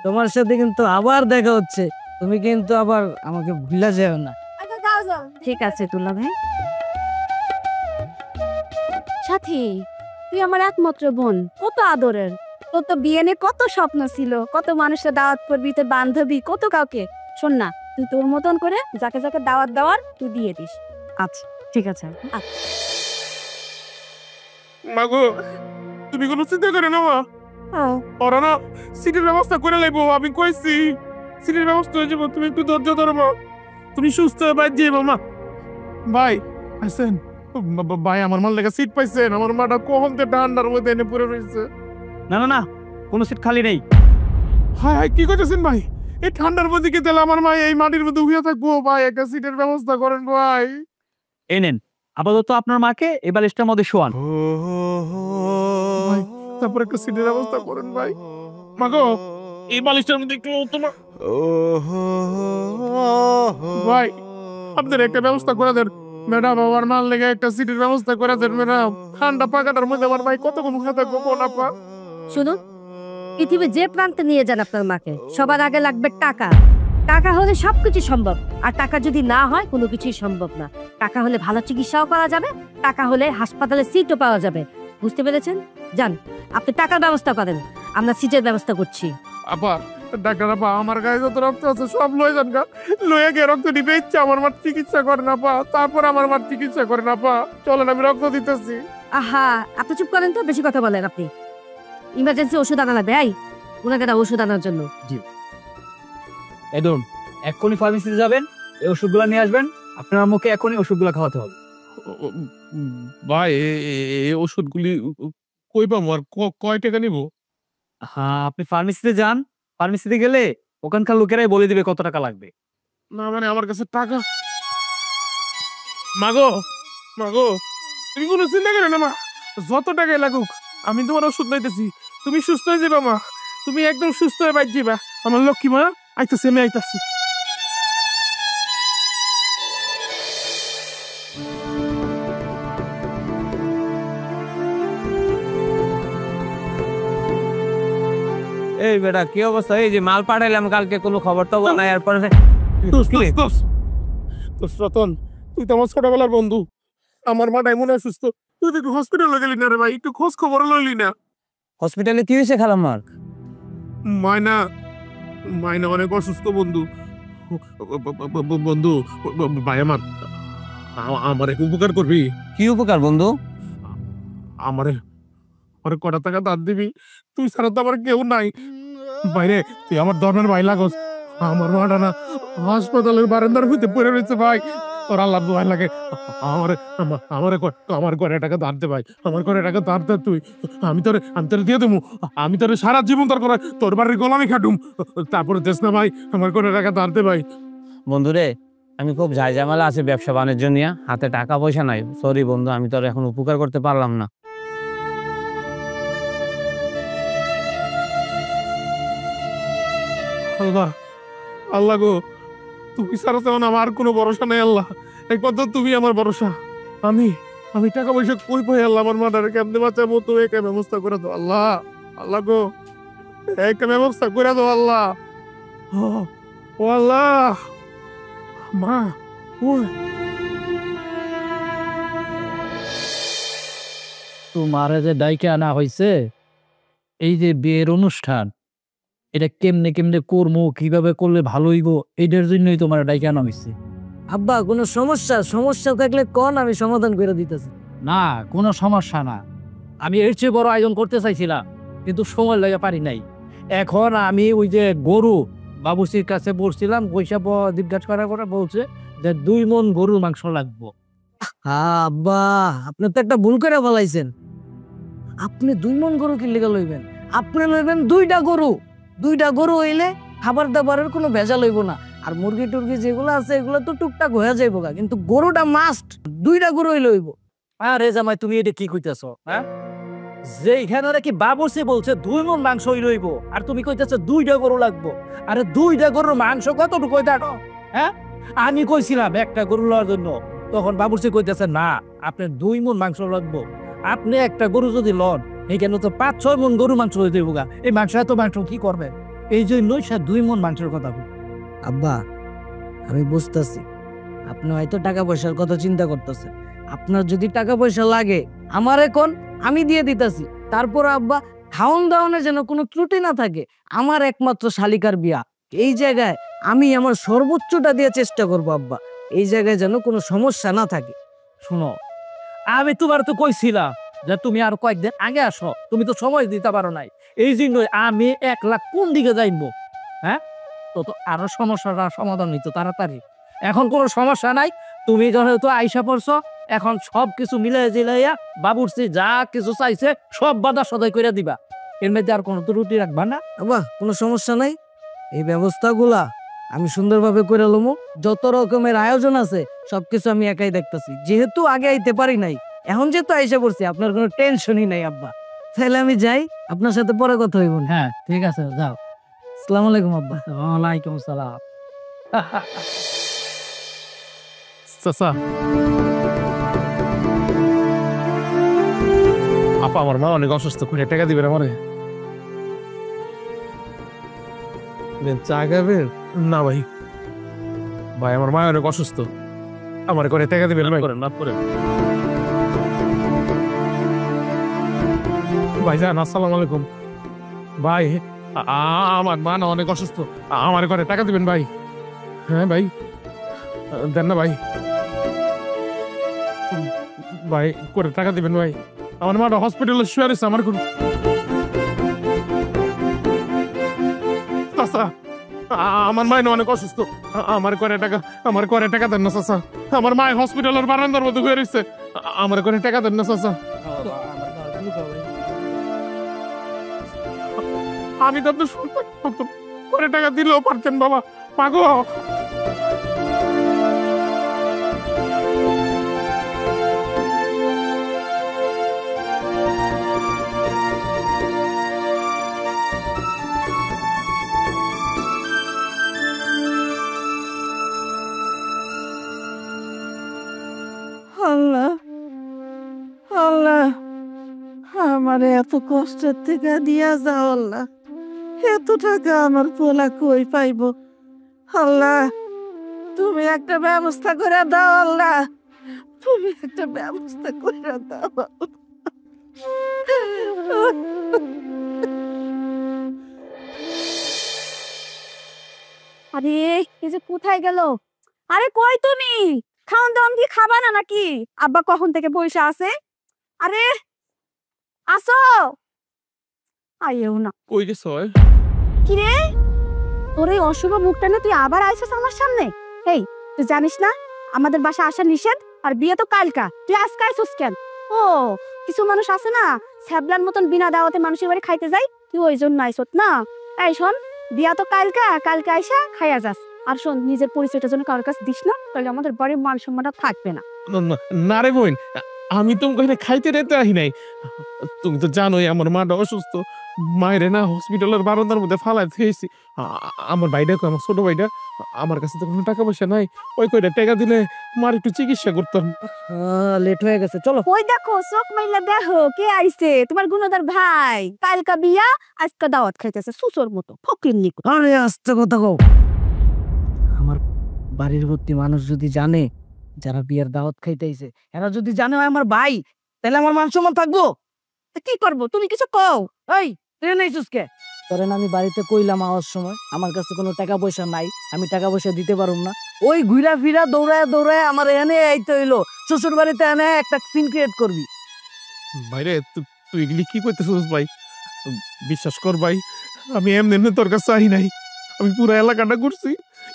তোমার সাথে কিন্তু আবার দেখা হচ্ছে, তুমি কিন্তু আবার আমাকে ভুলা যেও না। আচ্ছা যাও যাও। ঠিক আছে দুলা ভাই। সাথী, তুই আমার একমাত্র বোন, কত আদরের। তোর তো বিয়ে নিয়ে কত স্বপ্ন ছিল, কত মানুষের দাওয়াত করবি, তোর বান্ধবী, কত কাউকে। শোন না, তুই তোর মতন করে যাকে যাকে দাওয়াত দেওয়ার তুই দিয়ে দিস। আচ্ছা ঠিক আছে। আচ্ছা মাগো তুমি কোনো চিন্তা করে না মা, ওরা না সিটির ব্যবস্থা করে লাইবো, আমি কইছি সিটির ব্যবস্থা হয়ে যাবো, তুমি একটু ধৈর্য ধরো মা, তুমি সুস্থ হয়ে বাইর যাইবো মা। ভাই আছেন? ভাই আমার মার লেগে সিট পাইছেন, আমার মাটা কখন থেকে ঠান্ডার মধ্যে এনে পড়ে রয়েছে। না না না, কোনো সিট খালি নেই। হায় হায়, কি করতেছেন ভাই? এই ঠান্ডার মধ্যে কি তাহলে আমার মা এই মাটির মধ্যে উইয়া থাকবো? ভাই একটা সিটের ব্যবস্থা করেন ভাই। এই নেন, আপাতত আপনার মাকে এই বালিশটার মধ্যে শোয়ান। ভাই তারপর একটা সিটের ব্যবস্থা করেন ভাই। মাগো এই বালিশটার মধ্যে একটু তোমার ভাই আপনার একটা ব্যবস্থা করে দেন ম্যাডাম, আমার মাল লেগে একটা সিটের ব্যবস্থা করে দেন ম্যাডাম। ঠান্ডা পাকাটার মধ্যে আমার ভাই কতক্ষণ উঠে থাকবো কোন আপা? শুনুন, পৃথিবীর যে প্রান্তে নিয়ে যান আপনার মাকে, সবার আগে লাগবে টাকা। টাকা হলে সবকিছু সম্ভব, আর টাকা যদি না হয় কোনো কিছুই সম্ভব না। টাকা হলে ভালো চিকিৎসাও পাওয়া যাবে, টাকা হলে হাসপাতালে সিটও পাওয়া যাবে। বুঝতে পেরেছেন? যান, আপনি টাকার ব্যবস্থা করেন, আমরা সিটের ব্যবস্থা করছি। আপা ডাক্তার আপা আমার গায়ে যত রক্ত আছে সব লয়ে যান গা, লয়ে গিয়ে রক্ত দিতে ইচ্ছা আমার মার চিকিৎসা করে না পা, তারপর আমার মার চিকিৎসা করে না পা, চলেন আমি রক্ত দিতেছি। আহা, আপনি চুপ করেন তো, বেশি কথা বলেন আপনি। ইমার্জেন্সি ওষুধ আনা লাগবে, এই ওনাকে দাও ওষুধ আনার জন্য। এই ধরুন, এক্ষুনি ফার্মেসিতে যাবেন, এই ওষুধগুলো নিয়ে আসবেন, আপনার মুখে এখনই ওষুধগুলো খাওয়াতে হবে। ভাই এই ওষুধগুলি কই পাবো আর কয় টাকা নিব? হ্যাঁ, আপনি ফার্মেসিতে যান, ফার্মেসিতে গেলে ওখানকার লোকেরাই বলে দিবে কত টাকা লাগবে। না মানে আমার কাছে টাকা, মাগো মাগো তুমি কোনো চিন্তা করো না মা, যত টাকাই লাগুক আমি তোমার ওষুধ নাইতেছি, তুমি সুস্থ হয়ে যাবা মা, তুমি একদম সুস্থ হয়ে বাইর যাবা আমার লক্ষ্মী মা। আইতাছি আমি আইতাছি। এই বেটা কি অবস্থা? এই যে মাল পাঠাইলাম কালকে, কোনো খবর তো নাই। এরপরে রতন, তুই তো আমার ছোটবেলার বন্ধু, আমার মাটাই মনে হয় সুস্থ, তুই তো একটু হসপিটালে গেলি না রে ভাই, একটু খোঁজ খবর লইলি না? হসপিটালে কি হয়েছে খালাম্মার? মায়না মায়না অনেক অসুস্থ বন্ধু, বন্ধু ভাই আমার আমার এক উপকার করবি? কি উপকার বন্ধু? আমারে আরে কটা টাকা দাঁত দিবি, তুই ছাড়া তো আমার কেউ নাই বাইরে, তুই আমার ধর্মের ভাই লাগস। আমার মাটা না হাসপাতালের বারান্দার হইতে পড়ে রয়েছে ভাই, তোর আল্লাহ ভাই লাগে, আমার ঘরে টাকা দাঁত দে ভাই, আমার ঘরে টাকা দাঁত দে তুই, আমি তোরে দিয়ে দেবো, আমি তোরে সারা জীবন তোর বাড়ির গোলামি খাটুম, তারপরে দেশ না ভাই, আমার ঘরে টাকা দাঁত দে ভাই। বন্ধুরে, আমি খুব ঝামেলা আছে ব্যবসা বাণিজ্য নিয়ে, হাতে টাকা পয়সা নাই, সরি বন্ধু, আমি তোর এখন উপকার করতে পারলাম না। আল্লাহ আল্লাহ গো, তুমি ছাড়া তেমন আমার কোনো ভরসা নেই আল্লাহ, একমাত্র তুমি আমার ভরসা। আমি টাকা পয়সা কই পাই আল্লাহ, আমার মাটারে কেমনে বাঁচাবো, তো একটা ব্যবস্থা করে দাও আল্লাহ। আল্লাহ গো, একটা ব্যবস্থা করে দাও আল্লাহ। ও আল্লাহ, মা ওই তোমার যে ডাইকে আনা হয়েছে, এই যে বিয়ের অনুষ্ঠান, এটা কেমনে কেমনে করবো, কিভাবে করলে ভালো হইব, এইটার জন্যই তোমার ডাইকে আনা হয়েছে। আব্বা, কোনো সমস্যা থাকলে কোন, আমি সমাধান করে দিতেছি। না, কোনো সমস্যা না, আমি এর চেয়ে বড় আয়োজন করতে চাইছিলাম, কিন্তু সময় লাগে পারি নাই। এখন আমি ওই যে গরু বাবুসির কাছে বলছিলাম, পয়সা জিজ্ঞাসা করার পরে বলছে যে 2 মণ গরুর মাংস লাগবো। হ্যাঁ আব্বা, আপনি তো একটা ভুল করে বলাইছেন। আপনি 2 মণ গরু কি লেগে লইবেন? আপনি লইবেন 2টা গরু। 2টা গরু হইলে খাবার দাবারের কোনো ভেজাল হইব না। আর মুরগি টুরগি যেগুলো আছে এগুলো তো টুকটাক হয়ে যাইব, কিন্তু গরুটা মাস্ট, 2টা গরু হইলে হইব। আরে জামাই, তুমি এটা কি কইতেছ? হ্যাঁ, যেখানে নাকি বাবুসি বলছে 2 মণ মাংস হইব, আর তুমি কইতেছ 2টা গরু লাগবো। আরে 2টা গরুর মাংস কতটুকু দেখো? হ্যাঁ, আমি কইছিলাম 1টা গরু লওয়ার জন্য, তখন বাবুসি কইতেছে না, আপনি 2 মণ মাংস লাগবো। আপনি একটা গরু যদি লন, এখানে তো 5-6 মণ গরু মাংস হয়ে যাইব গা। এই মাংস এত মাংস কি করবে? এই জন্যই সে 2 মণ মাংসের কথা বলি। আব্বা, আমি বুঝতেছি আপনি হয়তো টাকা পয়সার কথা চিন্তা করতেছেন। আপনার যদি টাকা পয়সা লাগে আমার এখন আমি দিয়ে দিতেছি। তারপর আব্বা, খাওন দাওয়ানে যেন কোনো ত্রুটি না থাকে। আমার একমাত্র শালিকার বিয়া, এই জায়গায় আমি আমার সর্বোচ্চটা দিয়ে চেষ্টা করবো আব্বা, এই জায়গায় যেন কোনো সমস্যা না থাকে। শুনো, আমি তোমার তো কইছিলাম যে তুমি আর কয়েকদিন আগে আসো, তুমি তো সময় দিতে পারো নাই। এই জন্যই আমি 1 লাখ কোন দিকে যাইবো? হ্যাঁ, তো আরো সমস্যাটা সমাধান হইতো তাড়াতাড়ি। এখন কোনো সমস্যা নাই, তুমি যেহেতু আইসা পড়ছো, এখন সব কিছু মিলাই জিলাইয়া বাবুর্চি যা কিছু চাইছে সব বাধা সদাই করে দিবা। এর মধ্যে আর কোনো ত্রুটি রাখবা না। আব্বা, কোনো সমস্যা নাই, এই ব্যবস্থাগুলা আমি সুন্দরভাবে করে লমু। যত রকমের আয়োজন আছে সবকিছু আমি একাই দেখতেছি, যেহেতু আগে আইতে পারি নাই, এখন যেহেতু আইসা পড়ছি, আপনার কোনো টেনশনই নাই আব্বা। তাহলে আমি যাই, আপনার সাথে পরে কথা হইব। হ্যাঁ, ঠিক আছে, যাও। আসসালামু আলাইকুম আব্বা। ওয়ালাইকুম সালাম। চাচা, আপা আমার মা অনেক অসুস্থ, করে টাকা দিবেন আমারে? চা খাবেন? না ভাই, ভাই আমার মা অনেক অসুস্থ, আমার করে টাকা দিবেন ভাই? মাফ করেন ভাই। যান, আসসালামু আলাইকুম ভাই। আমার মা না অনেক অসুস্থ, আমার ঘরে টাকা দিবেন ভাই। হ্যাঁ ভাই, দেন না ভাই, ভাই করে টাকা দিবেন ভাই। আমার মাটা হসপিটালে শুয়ে আছে, আমার কোন চাচা, আমার মায় না অনেক অসুস্থ, আমার করে টাকা দেন না চাচা। আমার মায় হসপিটালের বারান্দার মধ্যে শুয়ে রয়েছে, আমার করে টাকা দেন না চাচা। আমি তো আপনার করে টাকা দিলেও পারতেন বাবা, পাগো। আল্লাহ আল্লাহ, আমার এত কষ্টের থেকে দিয়া যাও আল্লাহ। এত টাকা আমার পোলা কই পাইব? আল্লাহ তুমি একটা ব্যবস্থা করে দাও আল্লাহ, তুমি একটা ব্যবস্থা করে দাও। আরে এই যে কোথায় গেল? আরে কই তুমি? খাওন দাওন কি খাবা না নাকি? আব্বা কখন থেকে বসে আছে? আরে আসো, আইও না। কই গেছ? কি রে, তোর এই অশুভ মুখটা না তুই আবার আইছিস আমার সামনে? এই তুই জানিস না আমাদের বাসা আসা নিষেধ, আর বিয়ে তো কালকা, তুই আজকে আইছিস কেন? ও কিছু মানুষ আছে না ছ্যাবলার মতন বিনা দাওয়াতে মানুষের বাড়ি খাইতে যায়, তুই ওই জন্য আইছত না। এই শোন, বিয়া তো কালকা, কালকে আইসা খাইয়া যাস। আর শোন, নিজের পরিচয়টা যেন কারোর কাছে দিস না, তাহলে আমাদের বাড়ির মান সম্মানটা থাকবে না। না রে বোন, আমি তো খাইতে রেতে আহি নাই। তুমি তো জানোই আমার মাটা অসুস্থ, মায়ের না হসপিটালের বারান্দার মধ্যে ফালাই খেয়েছি। আমার ভাইটা কই, আমার ছোট ভাইটা, আমার কাছে তো কোনো টাকা পয়সা নাই, ওই কয়টা টাকা দিলে মার একটু চিকিৎসা করতাম। লেট হয়ে গেছে, চলো। ওই দেখো চোখ মাইলা দেখো কে আইছে, তোমার গুণদার ভাই। কালকা বিয়া, আজকে দাওয়াত খাইতেছে সুসোর মতো ফকির নিকো। আরে আস্তে কথা কও। আমার বাড়ির ভর্তি মানুষ যদি জানে যারা বিয়ের দাওয়াত খাইতেছে, এরা যদি জানে হয় আমার ভাই, তাহলে আমার মান সম্মান থাকবো? কি করবো, তুমি কিছু কও। এই তুই নাইছিস কে? ধরেন আমি বাড়িতে কইলাম আওয়ার সময় আমার কাছে কোনো টাকা পয়সা নাই, আমি টাকা পয়সা দিতে পারুম না, ওই ঘুরা ফিরা দৌড়ায় দৌড়ায় আমার এনে আইতে হইলো। শ্বশুর বাড়িতে এনে একটা সিন ক্রিয়েট করবি। ভাইরে তুই এগুলি কি করতেছিস ভাই? বিশ্বাস কর ভাই, আমি এমনি এমনি তোর কাছে আহি নাই। আমি পুরো এলাকাটা ঘুরছি,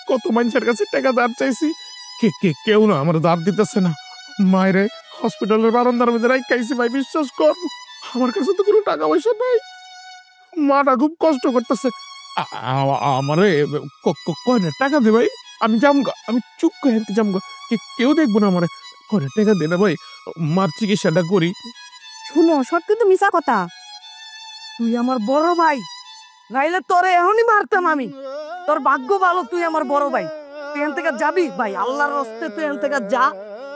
কত মানুষের কাছে টাকা ধার চাইছি, কেউ না আমার ধার দিতেছে না। মায়েরে হসপিটালের বারান্দার মধ্যে রাখাইছি ভাই, বিশ্বাস কর। আমার কাছে তো কোনো টাকা পয়সা নাই, মাটা খুব কষ্ট করতেছে। আমারে কয় না টাকা দে ভাই, আমি যামগা, আমি চুপ করে যামগা, কেউ দেখবো না আমারে। কয় টাকা দে না ভাই, মার চিকিৎসাটা করি। শুনো, সব কিন্তু মিছা কথা। তুই আমার বড় ভাই, নাইলে তোরে এখনই মারতাম আমি। তোর ভাগ্য ভালো তুই আমার বড় ভাই। তুই এখান থেকে যাবি ভাই, আল্লাহর রাস্তায় তুই এখান থেকে যা।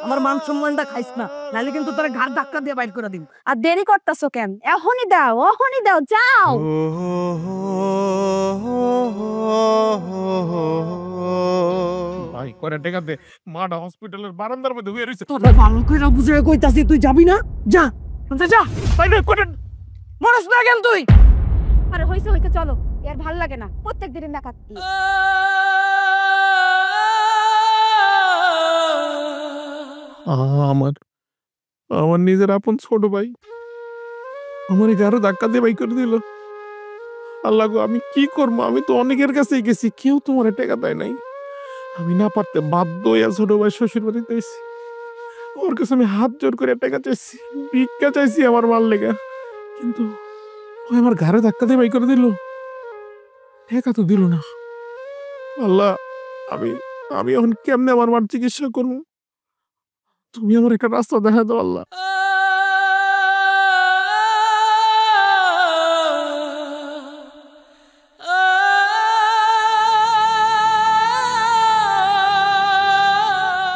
আমার মান সম্মানটা খাইস না, নাইলে কিন্তু তোর ঘাড় ধাক্কা দিয়ে বাইর করে দিন। আর দেরি করতেছো কেন? এখনই দাও, এখনই দাও, যাও। ভাই করে টাকা দে, মাটা হসপিটালের বারান্দার মধ্যে হয়ে রয়েছে। তোর ভালো করে বুঝে কইতাছি, তুই যাবি না? যা যা। ভাই রে করে মরস না কেন তুই? আরে হইছে হইতে চলো, এর ভাল লাগে না প্রত্যেক দিনের ডাকাত। আমার আমার নিজের আপন ছোট ভাই আমার গারো ধাক্কা দিয়ে বাই করে দিল। আল্লাহ গো, আমি কি করবো? আমি তো অনেকের কাছেই গেছি, কেউ তোমার টাকা দেয় নাই। আমি না পারতে বাধ্য হইয়া ছোট ভাই শ্বশুর বাড়িতে এসেছি। ওর কাছে আমি হাত জোর করে টাকা চাইছি, ভিক্ষা চাইছি আমার মাল লেগা, কিন্তু ও আমার ঘরে ধাক্কা দিয়ে বাই করে দিল, টাকা তো দিল না। আল্লাহ, আমি আমি এখন কেমনে আমার মার চিকিৎসা করবো? তুমি আমার একটা রাস্তা দেখা দাও আল্লাহ।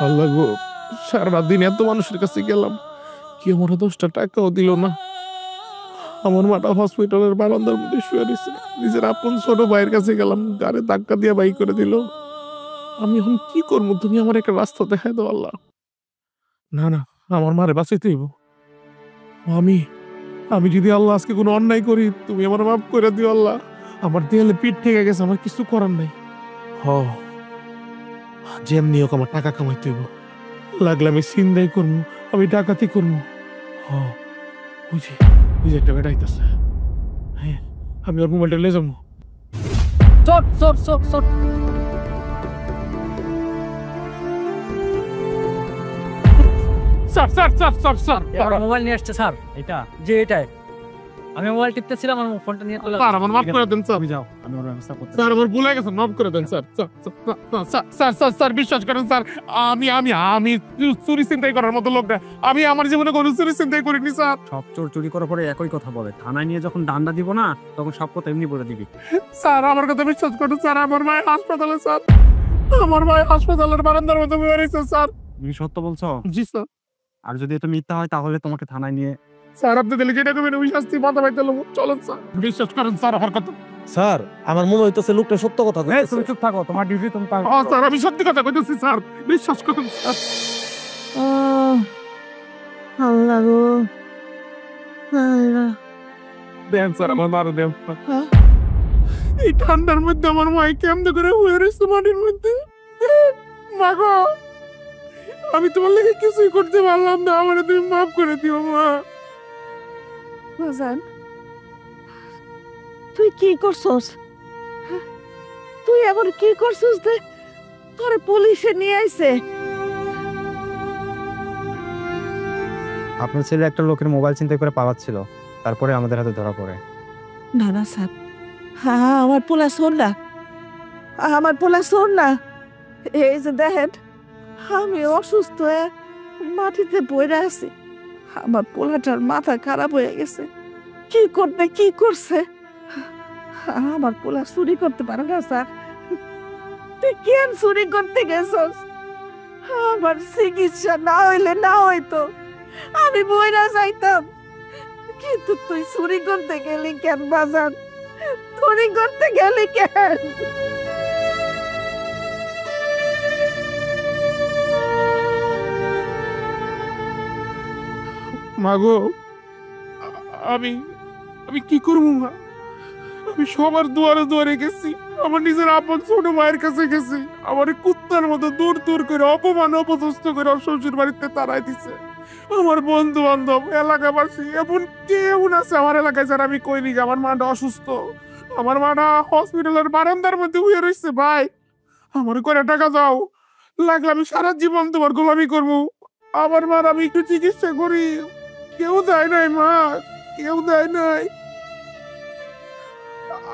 আল্লাহ গো, সারা দিন এত মানুষের কাছে গেলাম, কি আমার 10টা টাকাও দিল না। আমার মাটা হসপিটালের বারান্দার মধ্যে শুয়ে রয়েছে, নিজের আপন ছোট ভাইয়ের কাছে গেলাম, গাড়ি ধাক্কা দিয়ে বাই করে দিল। আমি এখন কি করবো? তুমি আমার একটা রাস্তা দেখাই দাও আল্লাহ। না না, আমার মারে বাঁচাইতে হইব। আমি আমি যদি আল্লাহ আজকে কোনো অন্যায় করি, তুমি আমার মাফ করে দিও আল্লাহ। আমার দেয়ালে পিঠ থেকে গেছে, আমার কিছু করার নাই। হ, যেমনি হোক আমার টাকা কামাইতে হইব। লাগলে আমি ছিনতাই করবো, আমি ডাকাতি করবো। হ, ওই যে একটা বেটা আইতাছে। হ্যাঁ, আমি ওর মোবাইলটা নিয়ে যাবো। চট চট চট চট। Sir sir sir sir sir mobile নিয়ে আসছে স্যার, এটা যে এটাই আমি মোবাইল টিপতেছিলাম, আমার ফোনটা নিয়ে চলে স্যার, আমার মাফ করে দেন স্যার। তুমি যাও, আমি ওর ব্যবস্থা করতে। স্যার, আমার ভুলে গেছে, মাফ করে দেন স্যার। স্যার বিশ্বাস করেন স্যার, আমি আমি আমি চুরি চিন্তাই করার মতো লোক না। আমি আমার জীবনে কোনো চুরি চিন্তাই করিনি স্যার। সব চোর চুরি করার পরে একই কথা বলে, থানায় নিয়ে যখন ডান্ডা দিব না তখন সব কথা এমনি বলে দিবি। স্যার, আমার কথা বিশ্বাস করুন স্যার, আমার ভাই হাসপাতালে স্যার, আমার ভাই হাসপাতালের বারান্দার মতো বেরিয়েছে স্যার। তুমি সত্য বলছো? জি স্যার। আর যদি এটা মিথ্যা হয় তাহলে তোমাকে থানায় নিয়ে। স্যার, আপনি দিলে যেটা করবেন ওই শাস্তি মাথা পাইতে লোক। চলেন স্যার, বিশ্বাস করেন স্যার আমার কথা। স্যার, আমার মনে হইতেছে লোকটা সত্য কথা এই, তুমি চুপ থাকো, তোমার ডিউটি তুমি পারো। স্যার, আমি সত্যি কথা কইতেছি স্যার, বিশ্বাস করুন স্যার। আল্লাহ গো, আল্লাহ। দেন স্যার, আমার মারো দেন। এই ঠান্ডার মধ্যে আমার মাই কেমন করে হয়ে রয়েছে মাটির মধ্যে। মা গো, আমি তোমার লেগে কিছুই করতে পারলাম না, আমার তুমি মাফ করে দিও মা। বাজান, তুই কি করছস? তুই এমন কি করছস যে তোরে পুলিশে নিয়ে আইছে? আপনার ছেলে একটা লোকের মোবাইল চিন্তা করে পালাচ্ছিল, তারপরে আমাদের হাতে ধরা পড়ে। না না স্যার, হ্যাঁ, আমার পোলা শোন না, আমার পোলা শোন না। এই যে দেখেন, আমি অসুস্থ হয়ে মাটিতে পড়ে আছি। আমার পোলাটার মাথা খারাপ হয়ে গেছে। কি করতে কি করছে? আমার পোলা চুরি করতে পারে না স্যার। তুই কেন চুরি করতে গেছস? আমার চিকিৎসা না হইলে না হইতো, আমি বইরা যাইতাম। কিন্তু তুই চুরি করতে গেলি কেন বাজান? চুরি করতে গেলি কেন? মা গো, আমি আমি কি করবো মা? আমি সবার দুয়ারে দুয়ারে গেছি, আমার নিজের আপন ছোট মায়ের কাছে গেছি, আমার কুত্তার মতো দূর দূর করে অপমান অপদস্থ করে শ্বশুর বাড়িতে তাড়াই দিছে। আমার বন্ধু বান্ধব, এলাকাবাসী, এমন কেউ আছে আমার এলাকায় যারা আমি কইনি যে আমার মাটা অসুস্থ। আমার মাটা হসপিটালের বারান্দার মধ্যে হয়ে রয়েছে। ভাই, আমার করে টাকা দাও, লাগলে আমি সারা জীবন তোমার গোলামি করবো। আমার মার আমি একটু চিকিৎসা করি। কেউ দেয় নাই মা, কেউ দেয় নাই।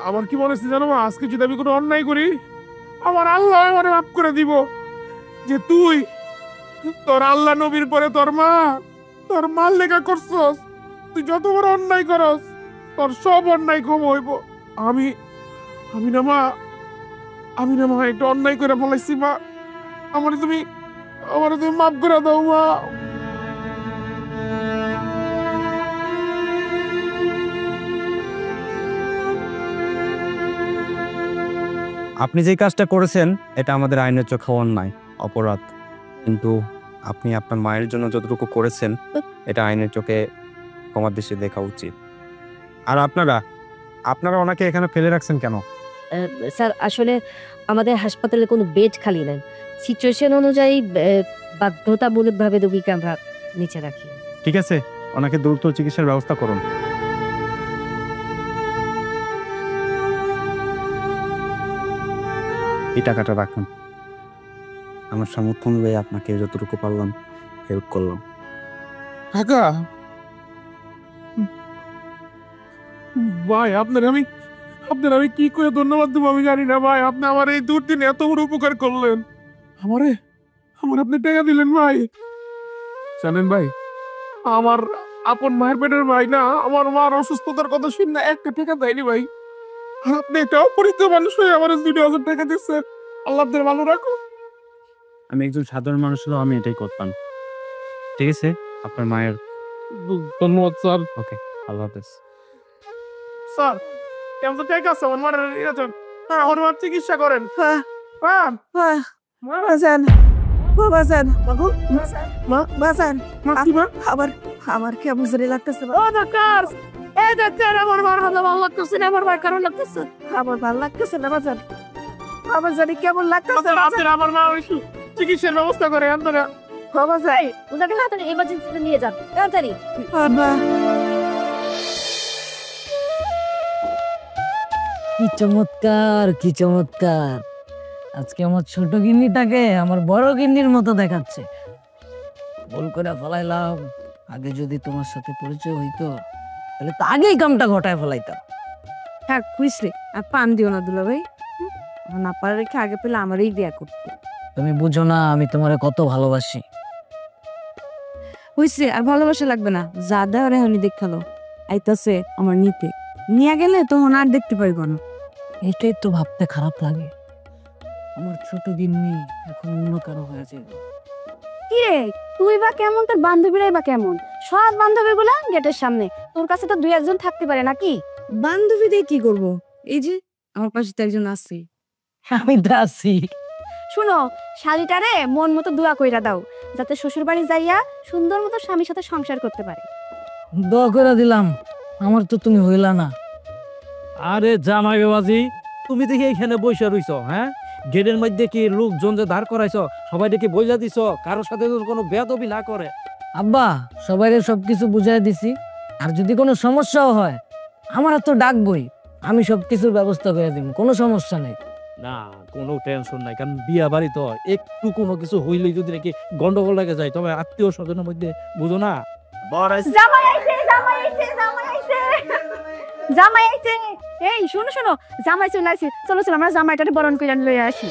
আমার কি মনে হচ্ছে জানো মা, আজকে যদি আমি কোনো অন্যায় করি, আমার আল্লাহ আমার মাফ করে দিব। যে তুই তোর আল্লাহ নবীর পরে তোর মার লেখা করছস, তুই যত বড় অন্যায় করস তোর সব অন্যায় কম হইব। আমি আমি না মা একটা অন্যায় করে ফেলাইছি মা, আমার তুমি মাফ করে দাও মা। আপনি যে কাজটা করেছেন এটা আমাদের আইনের চোখে অন্যায়, অপরাধ, কিন্তু আপনি আপনার মায়ের জন্য যতটুকু করেছেন এটা আইনের চোখে ক্ষমার দৃষ্টি দেখা উচিত। আর আপনারা ওনাকে এখানে ফেলে রাখছেন কেন? স্যার, আসলে আমাদের হাসপাতালে কোনো বেড খালি নেই। সিচুয়েশন অনুযায়ী বাধ্যতামূলকভাবে রোগীকে আমরা নিচে রাখি। ঠিক আছে, ওনাকে দ্রুত চিকিৎসার ব্যবস্থা করুন। এই টাকাটা রাখুন, আমার সামর্থ্য অনুযায়ী আপনাকে যতটুকু পারলাম হেল্প করলাম। কাকা ভাই, আপনার আমি কি করে ধন্যবাদ দেবো আমি জানি না ভাই। আপনি আমার এই দুর্দিনে এত বড় উপকার করলেন, আমার আপনি টাকা দিলেন ভাই। জানেন ভাই, আমার আপন মায়ের পেটের ভাই না, আমার মার অসুস্থতার কথা শুন না একটা টাকা দেয়নি ভাই। আর আপনি একটা অপরিচিত মানুষ হয়ে আমার 2,000 টাকা দিচ্ছেন। আল্লাহ আপনার ভালো রাখো। আমি একজন সাধারণ মানুষ হলেও আমি এটাই করতাম। ঠিক আছে, আপনার মায়ের ধন্যবাদ স্যার। ওকে, আল্লাহ হাফেজ। স্যার, কেমন ঠিক আছে? আমার মার আমার মার চিকিৎসা করেন। বাজান, বাজান, বাজান, আমার কেমন জানি লাগতেছে। ও ডাক্তার, এই ডাক্তার, আমার মার ভালো লাগতেছে না, আমার মার কারণ লাগতেছে। আমার ভালো লাগতেছে না বাজার, আমার জানি কেমন লাগতেছে বাজান, আপনার আমার মা হইছে, চিকিৎসার ব্যবস্থা করে আপনারা। বাবা যাই ওনাকে তাড়াতাড়ি এমার্জেন্সিতে নিয়ে যান তাড়াতাড়ি। বাবা। কি চমৎকার, কি চমৎকার! আজকে আমার ছোট গিন্নিটাকে আমার বড় গিন্নির মতো দেখাচ্ছে। ভুল করে ফেলাইলাম, আগে যদি তোমার সাথে পরিচয় হইতো তাহলে তো আগেই কামটা ঘটায় ফেলাইতাম। থাক খুঁজলে আর পান দিও না দুলা ভাই, না পারে রেখে আগে পেলে আমারই বিয়া করতে। তুমি বুঝো না আমি তোমারে কত ভালোবাসি। হইছে, আর ভালোবাসা লাগবে না, যা দেওয়ার এখনই দেখালো আইতাছে আমার নিতে, নিয়ে গেলে তখন আর দেখতে পাইব না। এটাই তো ভাবতে খারাপ লাগে, আমার ছোট গিন্নি এখন অন্য কারো হয়ে যাবে। কি রে তুই বা কেমন, তোর বান্ধবীরাই বা কেমন? সব বান্ধবী গুলা গেটের সামনে, তোর কাছে তো দুই একজন থাকতে পারে নাকি? বান্ধবী দিয়ে কি করব, এই যে আমার পাশে তো একজন আছে। আমি তো আছি। শুনো, শাড়িটারে মন মতো দোয়া কইরা দাও, যাতে শ্বশুর বাড়ি যাইয়া সুন্দর মতো স্বামীর সাথে সংসার করতে পারে। দোয়া করে দিলাম, আমার তো তুমি হইলা না। আরে জামাই বাবাজি, তুমি দেখি এখানে বসে রইছো, হ্যাঁ? গেটের মধ্যে কি লোকজন যে দাঁড় করাইছো, সবাই দেখি বইলা দিছো, কারোর সাথে যেন কোনো বেয়াদবি না করে। আব্বা সবাইরে সবকিছু বুঝাই দিছি, আর যদি কোনো সমস্যাও হয় আমার তো ডাকবই, আমি সবকিছুর ব্যবস্থা করে দিব, কোনো সমস্যা নেই। না, কোনো টেনশন নাই, কারণ বিয়া বাড়ি তো একটু কোনো কিছু হইলেই যদি নাকি গন্ডগোল লাগে যায়, তবে আত্মীয় স্বজনের মধ্যে বুঝো না। জামাই আইছে, জামাই আইছে, জামাই আইছে, জামাই আইছে। এই শোনো শোনো, জামাই চলে আইছে, চলো চলো আমরা জামাইটারে বরণ কইরা লইয়া আসি।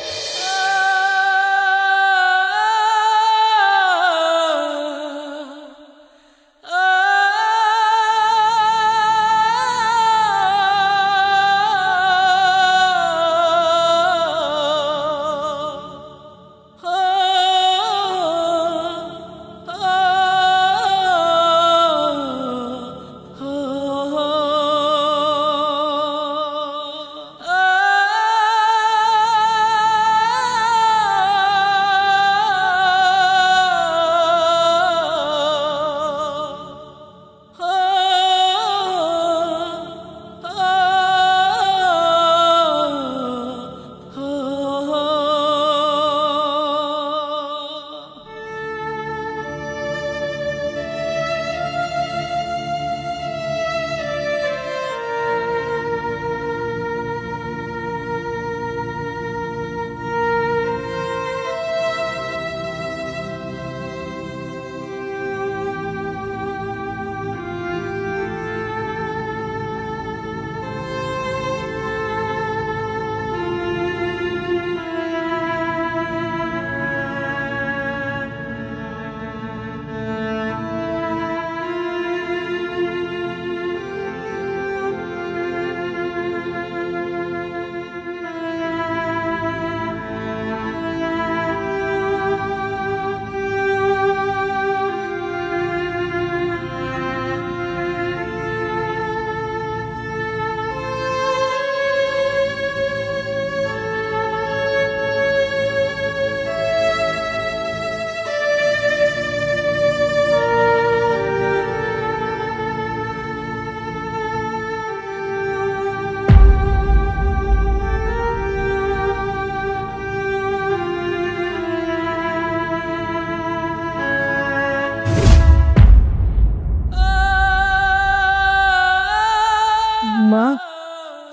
মা,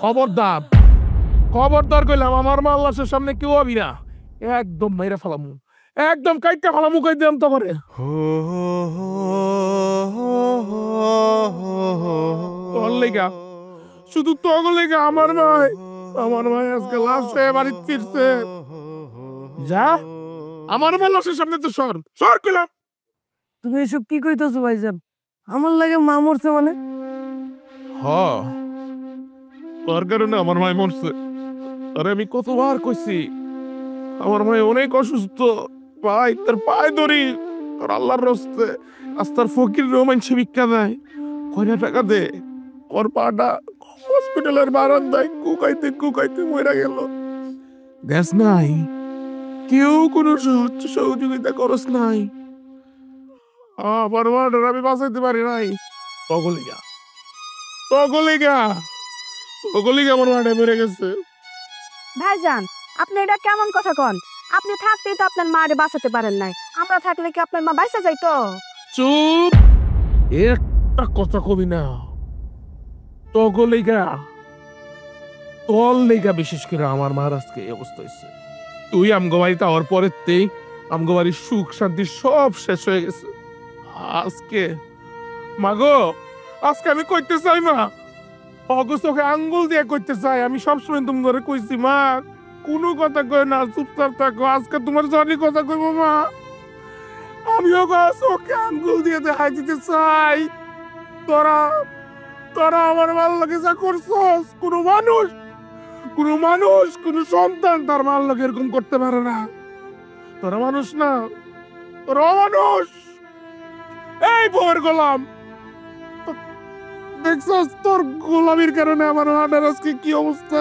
খবরদার, খবরদার কইলাম, আমার মা আল্লাহর সামনে কেউ হবি না, একদম মেরে ফেলামু, একদম কাইটা ফেলামু, কই দিলাম তো করে। তোর লেগা, শুধু তোর লেগা আমার মায় আজকে লাশ হয়ে বাড়ি ফিরছে। যা, আমার মা লাশের সামনে তো সর সর কইলাম। তুমি এসব কি কইতেছো ভাইজান? আমার লাগে মা মরছে মানে? হ, তোর কারণে আমার মায় মরছে। আরে আমি কতবার কইছি আমার মায় অনেক অসুস্থ, ভাই তার পায়ে ধরি, তোর আল্লাহর রস্তে আস্তার ফকির রোমান সে ভিক্ষা দেয়, কয়টা টাকা দে, ওর পাটা হসপিটালের বারান্দায় কুকাইতে কুকাইতে মরে গেল। গ্যাস নাই, কেউ কোনো সহযোগিতা করস নাই, আমার মাটার আমি বাঁচাইতে পারি নাই। তগলিগা তগলিগা ওগুলি কেমন মাঠে বেড়ে গেছে। ভাইজান আপনি এটা কেমন কথা কন? আপনি থাকতেই তো আপনার মারে বাঁচাতে পারেন নাই, আমরা থাকলে কি আপনার মা বাইসা যাইতো? চুপ, একটা কথা কবি না। তগলিগা তল লেগা বিশেষ করে আমার মার আজকে এই অবস্থা হয়েছে। তুই আমগো বাড়িতে আওয়ার পরেতেই আমগো বাড়ির সুখ শান্তি সব শেষ হয়ে গেছে। আজকে মাগো, আজকে আমি কইতে চাই মা, অগো চোখে আঙ্গুল দিয়ে কইতে চাই, আমি সবসময় তুমি করে কইছি মা কোনো কথা কয় না, চুপচাপ থাকো। আজকে তোমার জানি কথা কইবো মা, আমিও চোখে আঙ্গুল দিয়ে দেখাই দিতে চাই। তোরা তোরা আমার মাল লাগে যা করছস, কোনো মানুষ কোনো সন্তান তার মাল লাগে এরকম করতে পারে না। তোরা মানুষ না, তোরা অমানুষ। এই বউয়ের গোলাম, দেখছস তোর গোলামির কারণে আমার মাটার আজকে কি অবস্থা।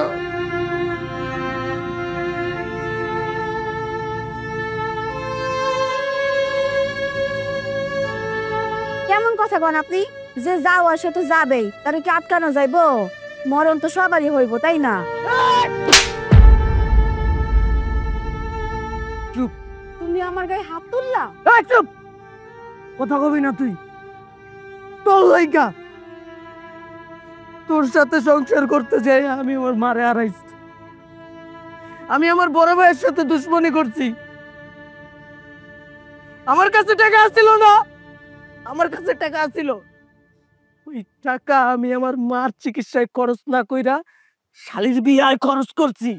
কেমন কথা কন আপনি? যে যাওয়া সে তো যাবেই, তার কি আটকানো যাইবো? মরণ তো সবারই হইব, তাই না? চুপ। তুমি আমার গায়ে হাত তুললা? চুপ, কথা কবি না তুই। তোর লাইগা তোর সাথে সংসার করতে যাই আমি আমার মারে হারাইছি। আমি আমার বড় ভাইয়ের সাথে দুশ্মনী করছি। আমার কাছে টাকা আসছিল না, আমার কাছে টাকা আসছিল, ওই টাকা আমি আমার মার চিকিৎসায় খরচ না কইরা শালির বিয়ায় খরচ করছি,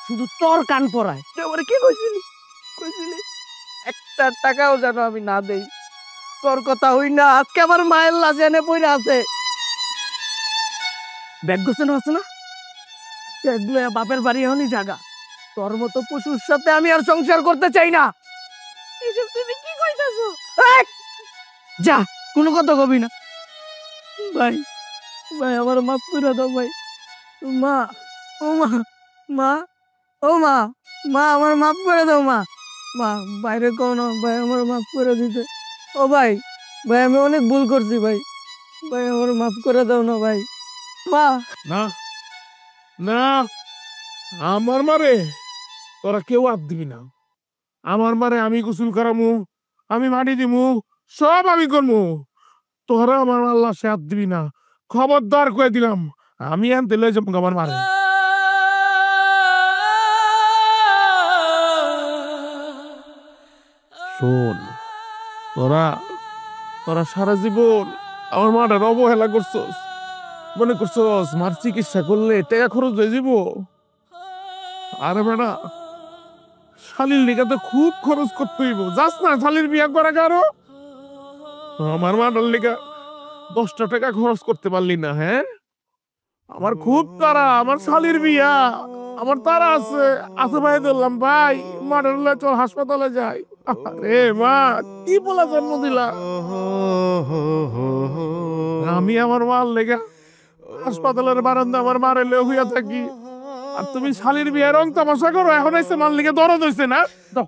শুধু তোর কান পড়ায়। তুই আমার কি কইছিলি? একটা টাকাও যেন আমি না দেই। তোর কথা হই না, আজকে আমার মায়ের লাশ এনে পড়ে আছে। ব্যাগ গোছানো আছে না, ব্যাগগুলো বাপের বাড়ি এখনই জাগা। তোর মতো পশুর সাথে আমি আর সংসার করতে চাই না। এসব তুমি কি কইতাছো? যা, কোনো কথা কবি না। ভাই ভাই আমার মাফ করে দাও ভাই। মা, ও মা, মা, ও মা, মা আমার মাফ করে দাও মা। মা বাইরে কোন ভাই আমার মাফ করে দিতে। ও ভাই, ভাই আমি অনেক ভুল করছি ভাই, ভাই আমার মাফ করে দাও না ভাই। মা না না, আমার মারে তোরা কেউ হাত দিবি না। আমার মারে আমি গোসল করামু, আমি মাটি দিমু, সব আমি করবো। তোরা আমার আল্লাহ সে হাত দিবি না, খবরদার কয়ে দিলাম। আমি আনতে লয়ে যাবো আমার মারে। শোন, তোরা তোরা সারা জীবন আমার মাটার অবহেলা করছস, মনে করছস মার চিকিৎসা করলে টাকা খরচ হয়ে যাব। আরে বেটা, শালির লিগা তো খুব খরচ করতে হইব, যাস না শালির বিয়া করা কারো। আমার মাটার লিগা 10টা টাকা খরচ করতে পারলি না? হ্যাঁ, আমার খুব তারা, আমার শালির বিয়া, আমার তারা আছে আছে ভাই ধরলাম ভাই, মাটার লয়ে চল হাসপাতালে যাই। আরে মা, কি বলা জন্ম দিলা। আমি আমার মার লেগা হাসপাতালের বারান্দা আমার মারে লয়ে হইয়া থাকি, আর তুমি শালির বিয়ে রং তামাশা করো। এখন এসে মার লেগে দরদ হইছে না, যাও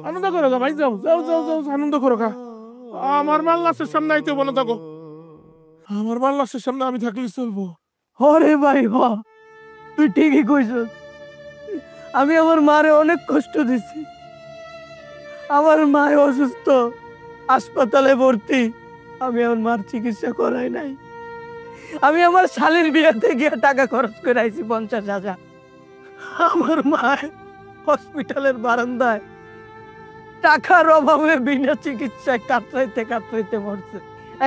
আনন্দ করো গা ভাই, যাও যাও যাও যাও আনন্দ করো গা। আমার মাল লাশের সামনে আইতে বলো, থাকো আমার মাল লাশের সামনে আমি থাকলে চলবো। হরে ভাই হ, তুই ঠিকই কইছ। আমি আমার মারে অনেক কষ্ট দিছি। আমার মা অসুস্থ, হাসপাতালে ভর্তি, আমি আমার মার চিকিৎসা করাই নাই। আমি আমার শালীর বিয়েতে গিয়ে টাকা খরচ করে আইছি 50,000। আমার মা হসপিটালের বারান্দায় টাকার অভাবে বিনা চিকিৎসায় কাতরাইতে কাতরাইতে মরছে।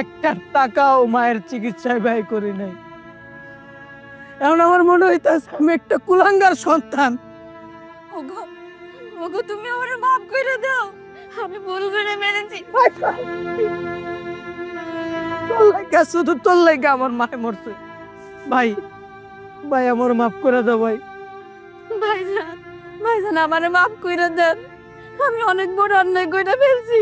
একটা টাকাও মায়ের চিকিৎসায় ব্যয় করি নাই। এখন আমার মনে হইতাছে আমি একটা কুলাঙ্গার সন্তান। ওগো ওগো, তুমি আমারে মাফ করে দাও, আমি ভুল করে মেরেছি। তোর লাগা, শুধু তোর লাগা আমার মায়ে মরছে। ভাই ভাই আমার মাফ করে দাও ভাই। ভাইজান ভাইজান আমারে মাফ করে দেন, আমি অনেক বড় অন্যায় করে ফেলছি।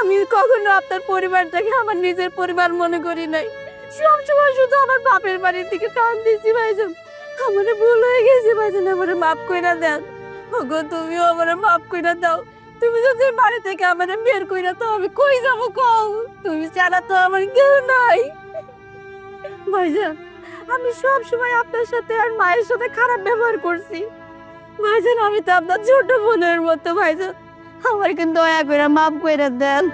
আমি কখনো আপনার পরিবারটাকে আমার নিজের পরিবার মনে করি নাই, সবসময় শুধু আমার বাপের বাড়ির দিকে টান দিছি। ভাইজান আমারে ভুল হয়ে গেছে, ভাইজান আমারে মাফ করে দেন। ওগো তুমিও আমারে মাফ করে দাও। তুমি যদি বাড়ি থেকে আমারে বের কইরা তো আমি কই যাব কও? তুমি ছাড়া তো আমার কেউ নাই। ভাইজান আমি সব সময় আপনার সাথে আর মায়ের সাথে খারাপ ব্যবহার করছি। ভাইজান আমি তো আপনার ছোট বোনের মতো, ভাইজান আমার কিন্তু দয়া করে মাফ করে দেন।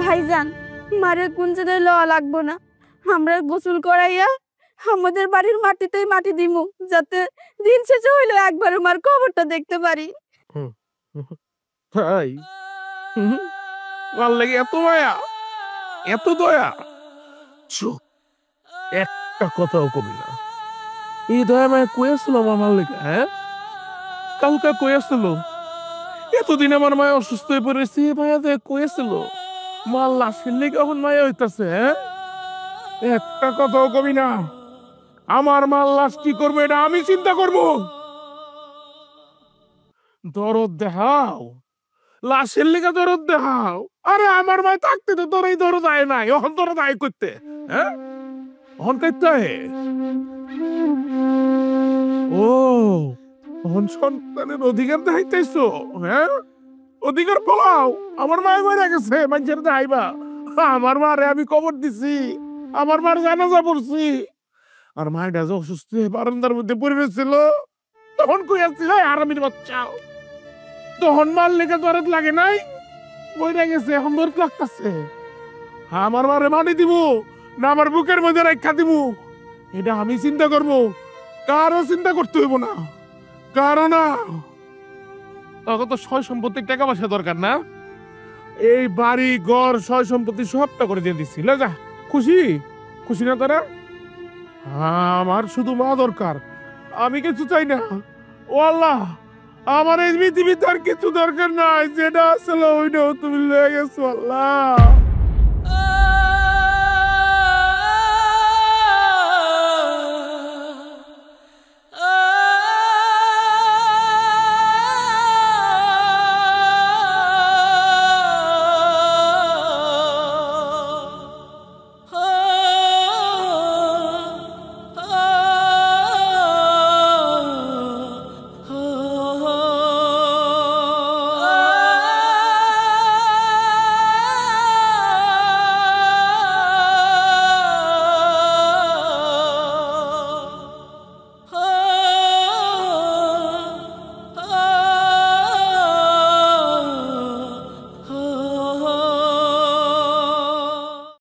ভাইজান মারে কোন জায়গায় লওয়া লাগবো না, আমরা গোসল করাইয়া আমাদের বাড়ির মাটিতেই মাটি দিমু, যাতে দিন শেষে হইলো একবার মার কবরটা দেখতে পারি। ভাই ভাল লাগে এত মায়া, এত দয়া, চুপ, একটা কথাও কবি না। এই দয়া মায়া কয়েছিল আমার ভাল লেগে, হ্যাঁ কালকে কয়েছিল, এতদিন আমার মায়া অসুস্থ হয়ে পড়েছি, মায়া দেখ কয়েছিল মার লাশের লেগে এখন মায়া হইতাছে, হ্যাঁ একটা কথাও কবি না। আমার মার লাশ কি করবো এটা আমি চিন্তা করবো। দরদ দেখাও, লাশের লেগে দরদ দেখাও। আরে আমার মায় থাকতে তো তোর এই দরদ আয় নাই, এখন দরদ আয় করতে, হ্যাঁ এখন করতে ও এখন সন্তানের অধিকার দেখাইতেছো, হ্যাঁ অধিকার বলাও। আমার মায় মরে গেছে, মানুষের দেখাইবা। আমার মারে আমি কবর দিছি, আমার মার জানাজা পড়ছি, আর মায়েরা যে অসুস্থ হয়ে বারান্দার মধ্যে পড়ে রয়েছিল, তখন কই আসছিল আরামির বাচ্চা, তখন মার লেগে দরদ লাগে নাই, বইরা গেছে, এখন দরদ লাগতেছে। আমার মারে মানি দিব না আমার বুকের মধ্যে রাখা দিব, এটা আমি চিন্তা করব, কারো চিন্তা করতে হইব না, কারো না। তখন তো সয় সম্পত্তি টাকা পয়সা দরকার না, এই বাড়ি ঘর সয় সম্পত্তি সবটা করে দিয়ে দিচ্ছি। যা খুশি, খুশি না তারা? আমার শুধু মা দরকার, আমি কিছু চাই না। ও আল্লাহ, আমার এই পৃথিবীতে আর কিছু দরকার নাই, যেটা আসলে ওইটাও তুমি লয়ে গেছো আল্লাহ।